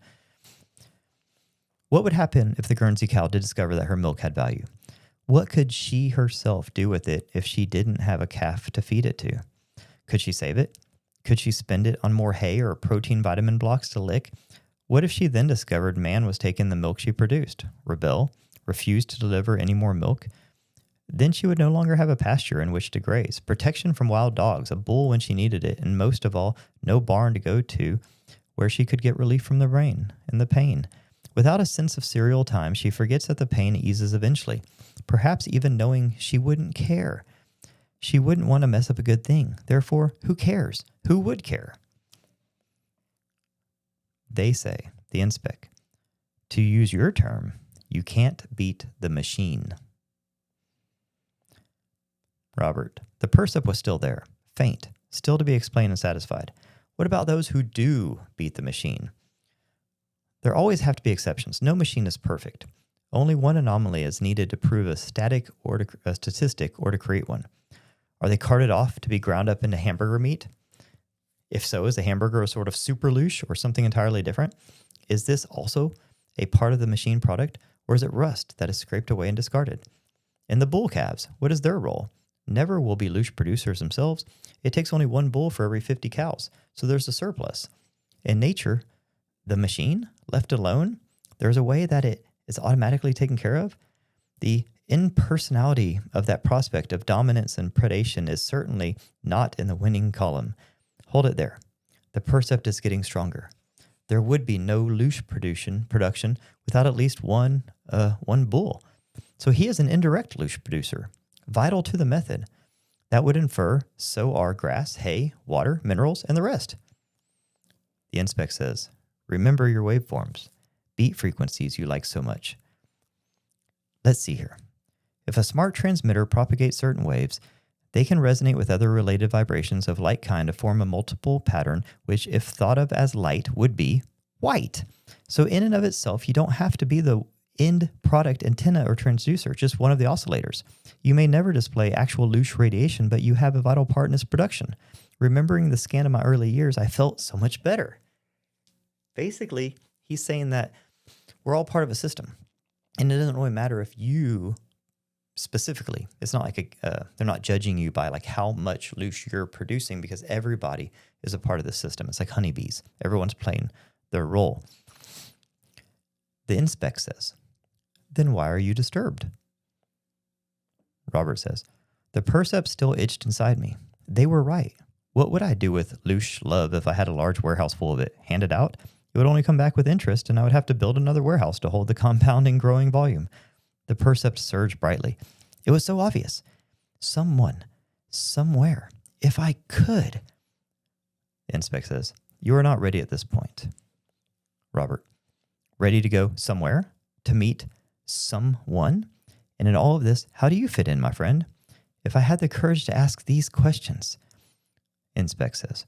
What would happen if the Guernsey cow did discover that her milk had value? What could she herself do with it if she didn't have a calf to feed it to? Could she save it? Could she spend it on more hay or protein vitamin blocks to lick? What if she then discovered man was taking the milk she produced, rebel, refuse to deliver any more milk? Then she would no longer have a pasture in which to graze, protection from wild dogs, a bull when she needed it, and most of all, no barn to go to where she could get relief from the rain and the pain. Without a sense of serial time, she forgets that the pain eases eventually, perhaps even knowing she wouldn't care. She wouldn't want to mess up a good thing. Therefore, who cares? Who would care? They say, the inspec, to use your term, you can't beat the machine. Robert, the percept was still there, faint, still to be explained and satisfied. What about those who do beat the machine? There always have to be exceptions. No machine is perfect. Only one anomaly is needed to prove a statistic or to create one. Are they carted off to be ground up into hamburger meat? If so, is the hamburger a sort of super loosh or something entirely different? Is this also a part of the machine product, or is it rust that is scraped away and discarded? And the bull calves, what is their role? Never will be loosh producers themselves. It takes only one bull for every 50 cows. So there's a surplus. In nature, the machine, left alone, there's a way that it is automatically taken care of. The impersonality of that prospect of dominance and predation is certainly not in the winning column. Hold it there. The percept is getting stronger. There would be no loosh production without at least one bull. So he is an indirect loosh producer, vital to the method. That would infer so are grass, hay, water, minerals, and the rest. The inspect says, remember your waveforms, beat frequencies you like so much. Let's see here. If a smart transmitter propagates certain waves, they can resonate with other related vibrations of like kind to form a multiple pattern, which if thought of as light would be white. So in and of itself, you don't have to be the end product antenna or transducer, just one of the oscillators. You may never display actual loosh radiation, but you have a vital part in its production. Remembering the scan of my early years, I felt so much better. Basically, he's saying that we're all part of a system. And it doesn't really matter if you specifically, it's not like they're not judging you by like how much loosh you're producing, because everybody is a part of the system. It's like honeybees. Everyone's playing their role. The inspect says, then why are you disturbed? Robert says, the percepts still itched inside me. They were right. What would I do with loosh love if I had a large warehouse full of it? Hand it out? It would only come back with interest, and I would have to build another warehouse to hold the compounding growing volume. The percept surged brightly. It was so obvious. Someone, somewhere, if I could. The inspect says, you are not ready at this point. Robert, ready to go somewhere? To meet someone? And in all of this, how do you fit in, my friend? If I had the courage to ask these questions. Inspect says,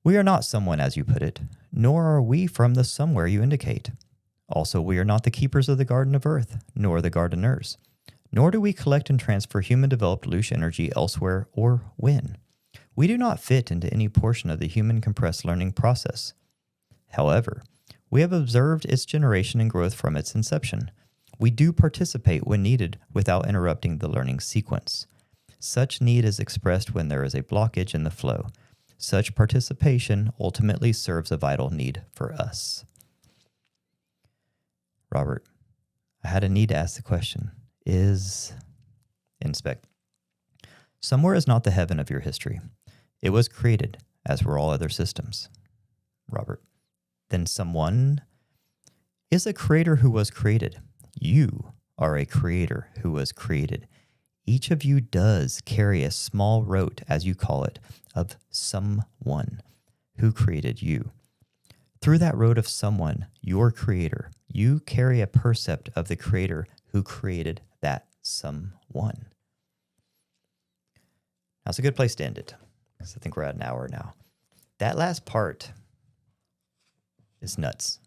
we are not someone, as you put it, nor are we from the somewhere you indicate. Also, we are not the keepers of the garden of earth, nor the gardeners. Nor do we collect and transfer human-developed loosh energy elsewhere or when. We do not fit into any portion of the human compressed learning process. However, we have observed its generation and growth from its inception. We do participate when needed without interrupting the learning sequence. Such need is expressed when there is a blockage in the flow. Such participation ultimately serves a vital need for us. Robert, I had a need to ask the question. Is inspect. Somewhere is not the heaven of your history. It was created, as were all other systems. Robert, then someone is a creator who was created. You are a creator who was created. Each of you does carry a small rote, as you call it, of someone who created you. Through that rote of someone, your creator, you carry a percept of the creator who created that someone. That's a good place to end it, because I think we're at an hour now. That last part is nuts.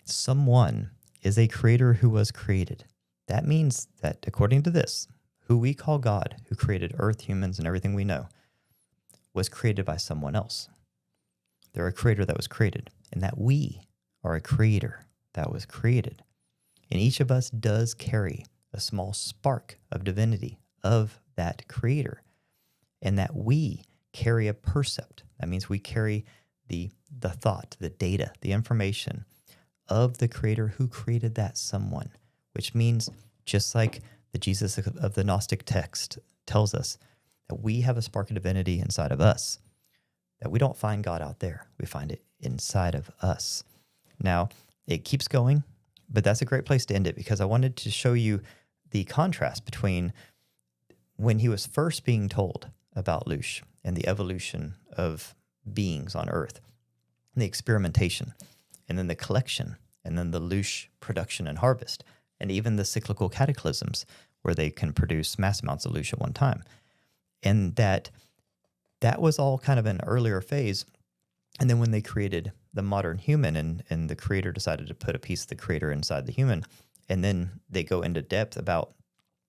Someone is a creator who was created. That means that, according to this, who we call God, who created earth, humans, and everything we know, was created by someone else. They're a creator that was created, and that we are a creator that was created. And each of us does carry a small spark of divinity of that creator, and that we carry a percept. That means we carry the thought, the data, the information of the creator who created that someone, which means just like the Jesus of the Gnostic text tells us, that we have a spark of divinity inside of us, that we don't find God out there. We find it inside of us. Now, it keeps going, but that's a great place to end it, because I wanted to show you the contrast between when he was first being told about Loosh and the evolution of beings on Earth, and the experimentation, and then the collection, and then the Loosh production and harvest, and even the cyclical cataclysms where they can produce mass amounts of Loosh at one time. And that was all kind of an earlier phase. And then when they created the modern human, and the creator decided to put a piece of the creator inside the human, and then they go into depth about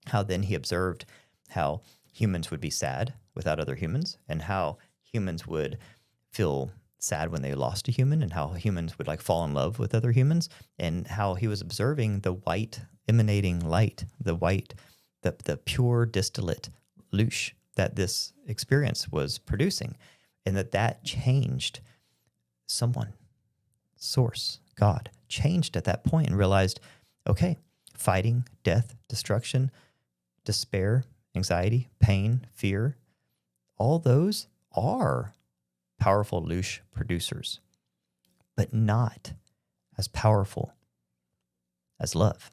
how then he observed how humans would be sad without other humans, and how humans would feel sad when they lost a human and how humans would like fall in love with other humans, and how he was observing the white emanating light, the pure distillate loosh that this experience was producing, and that changed someone, source, God, changed at that point and realized, okay, fighting, death, destruction, despair, anxiety, pain, fear, all those are powerful loosh producers, but not as powerful as love,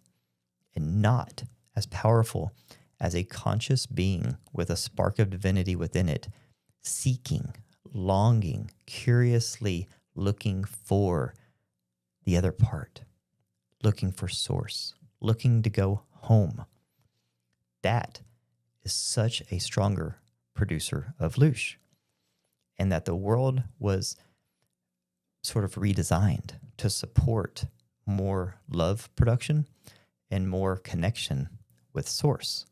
and not as powerful as a conscious being with a spark of divinity within it, seeking, longing, curiously looking for the other part, looking for source, looking to go home. That is such a stronger producer of loosh, and that the world was sort of redesigned to support more love production and more connection with source.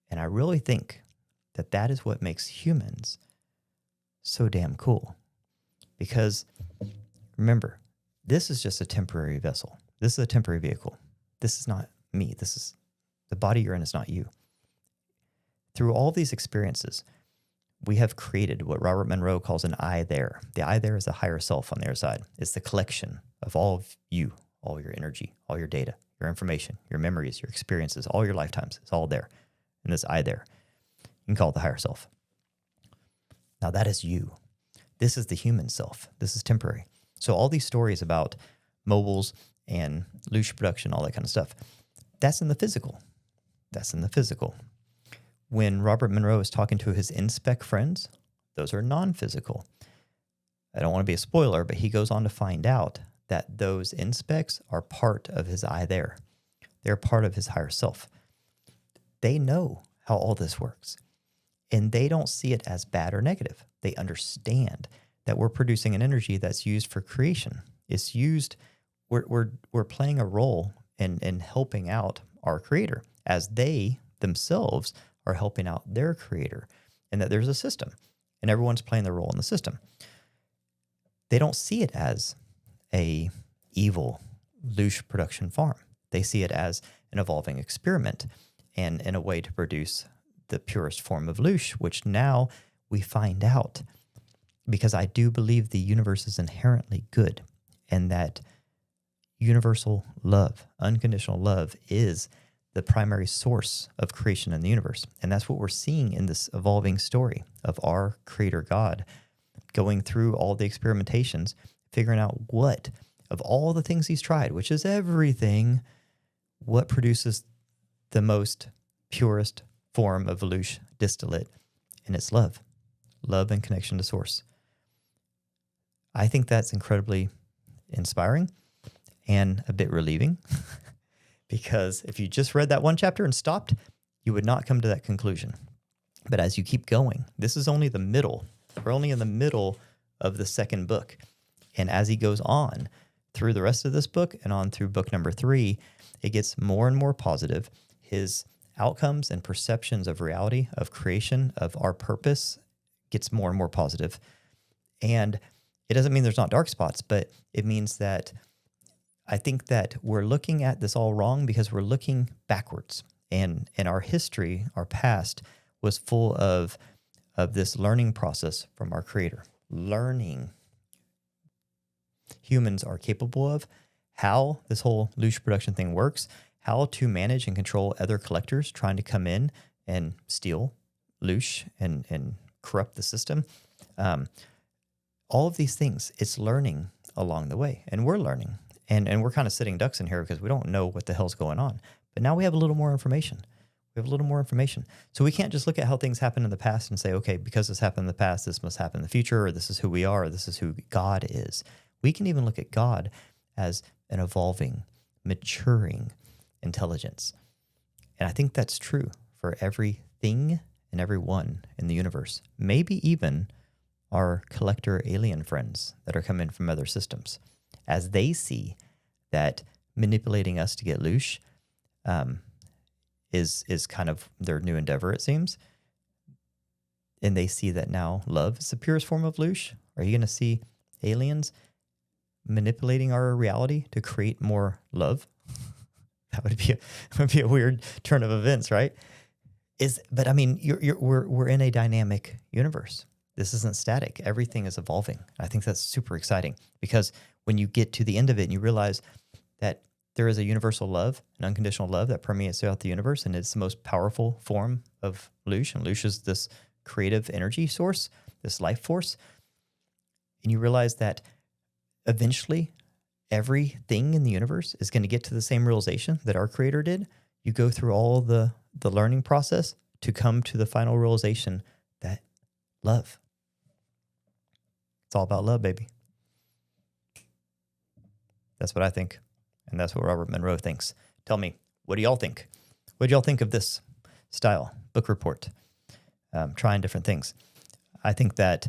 And I really think that that is what makes humans so damn cool. Because remember, this is just a temporary vessel. This is a temporary vehicle. This is not me. This is the body you're in is not you. Through all these experiences, we have created what Robert Monroe calls an I there. The I there is the higher self on the other side. It's the collection of all of you, all your energy, all your data, your information, your memories, your experiences, all your lifetimes. It's all there in this I there. You can call it the higher self. Now that is you. This is the human self. This is temporary. So all these stories about mobiles and loosh production, all that kind of stuff, that's in the physical. That's in the physical. When Robert Monroe is talking to his inspec friends, those are non-physical. I don't want to be a spoiler, but he goes on to find out that those inspects are part of his I there. They're part of his higher self. They know how all this works, and they don't see it as bad or negative. They understand that we're producing an energy that's used for creation. It's used, we're playing a role in helping out our creator as they themselves are helping out their creator, and that there's a system and everyone's playing their role in the system. They don't see it as a evil loosh production farm. They see it as an evolving experiment and in a way to produce the purest form of loosh, which now we find out, because I do believe the universe is inherently good, and that universal love, unconditional love, is the primary source of creation in the universe. And that's what we're seeing in this evolving story of our creator God going through all the experimentations, figuring out what, of all the things he's tried, which is everything, what produces the most purest form of loosh distillate, and it's love. Love and connection to source. I think that's incredibly inspiring and a bit relieving. Because if you just read that one chapter and stopped, you would not come to that conclusion. But as you keep going, this is only the middle. We're only in the middle of the second book. And as he goes on through the rest of this book and on through book number 3, it gets more and more positive. His outcomes and perceptions of reality, of creation, of our purpose gets more and more positive. And it doesn't mean there's not dark spots, but it means that I think that we're looking at this all wrong because we're looking backwards. And our history, our past, was full of this learning process from our creator. Learning humans are capable of, how this whole loosh production thing works, how to manage and control other collectors trying to come in and steal loosh and corrupt the system. All of these things, it's learning along the way, and we're learning. And we're kind of sitting ducks in here because we don't know what the hell's going on. But now we have a little more information. We have a little more information. So we can't just look at how things happened in the past and say, okay, because this happened in the past, this must happen in the future, or this is who we are, or this is who God is. We can even look at God as an evolving, maturing intelligence. And I think that's true for everything and everyone in the universe. Maybe even our collector alien friends that are coming from other systems. As they see that manipulating us to get loosh is kind of their new endeavor, it seems, and they see that now love is the purest form of loosh, Are you going to see aliens manipulating our reality to create more love? That would be a weird turn of events, right? But I mean, we're in a dynamic universe. This isn't static. Everything is evolving. I think that's super exciting because when you get to the end of it and you realize that there is a universal love, an unconditional love that permeates throughout the universe, and it's the most powerful form of Loosh, and Loosh is this creative energy source, this life force, and you realize that eventually everything in the universe is going to get to the same realization that our creator did. You go through all the learning process to come to the final realization that love. It's all about love, baby. That's what I think. And that's what Robert Monroe thinks. Tell me, what do y'all think? What do y'all think of this style book report? Trying different things. I think that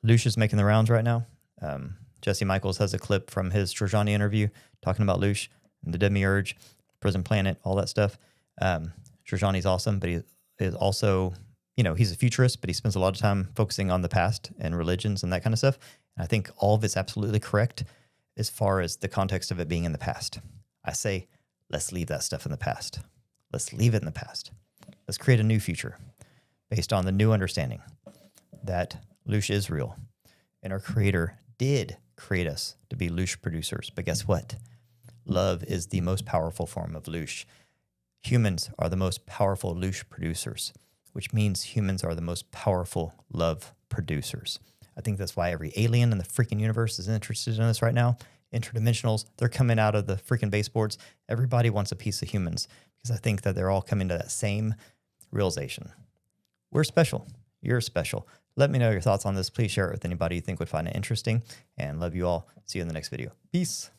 Loosh is making the rounds right now. Jesse Michaels has a clip from his Trojani interview talking about Loosh and the demiurge, prison planet, all that stuff. Trojani's awesome, but he is also, he's a futurist, but he spends a lot of time focusing on the past and religions and that kind of stuff. And I think all of it's absolutely correct as far as the context of it being in the past. I say, let's leave that stuff in the past. Let's leave it in the past. Let's create a new future based on the new understanding that Loosh is real. And our creator did create us to be Loosh producers. But guess what? Love is the most powerful form of Loosh. Humans are the most powerful Loosh producers, which means humans are the most powerful love producers. I think that's why every alien in the freaking universe is interested in us right now. Interdimensionals, they're coming out of the freaking baseboards. Everybody wants a piece of humans because I think that they're all coming to that same realization. We're special. You're special. Let me know your thoughts on this. Please share it with anybody you think would find it interesting. And love you all. See you in the next video. Peace.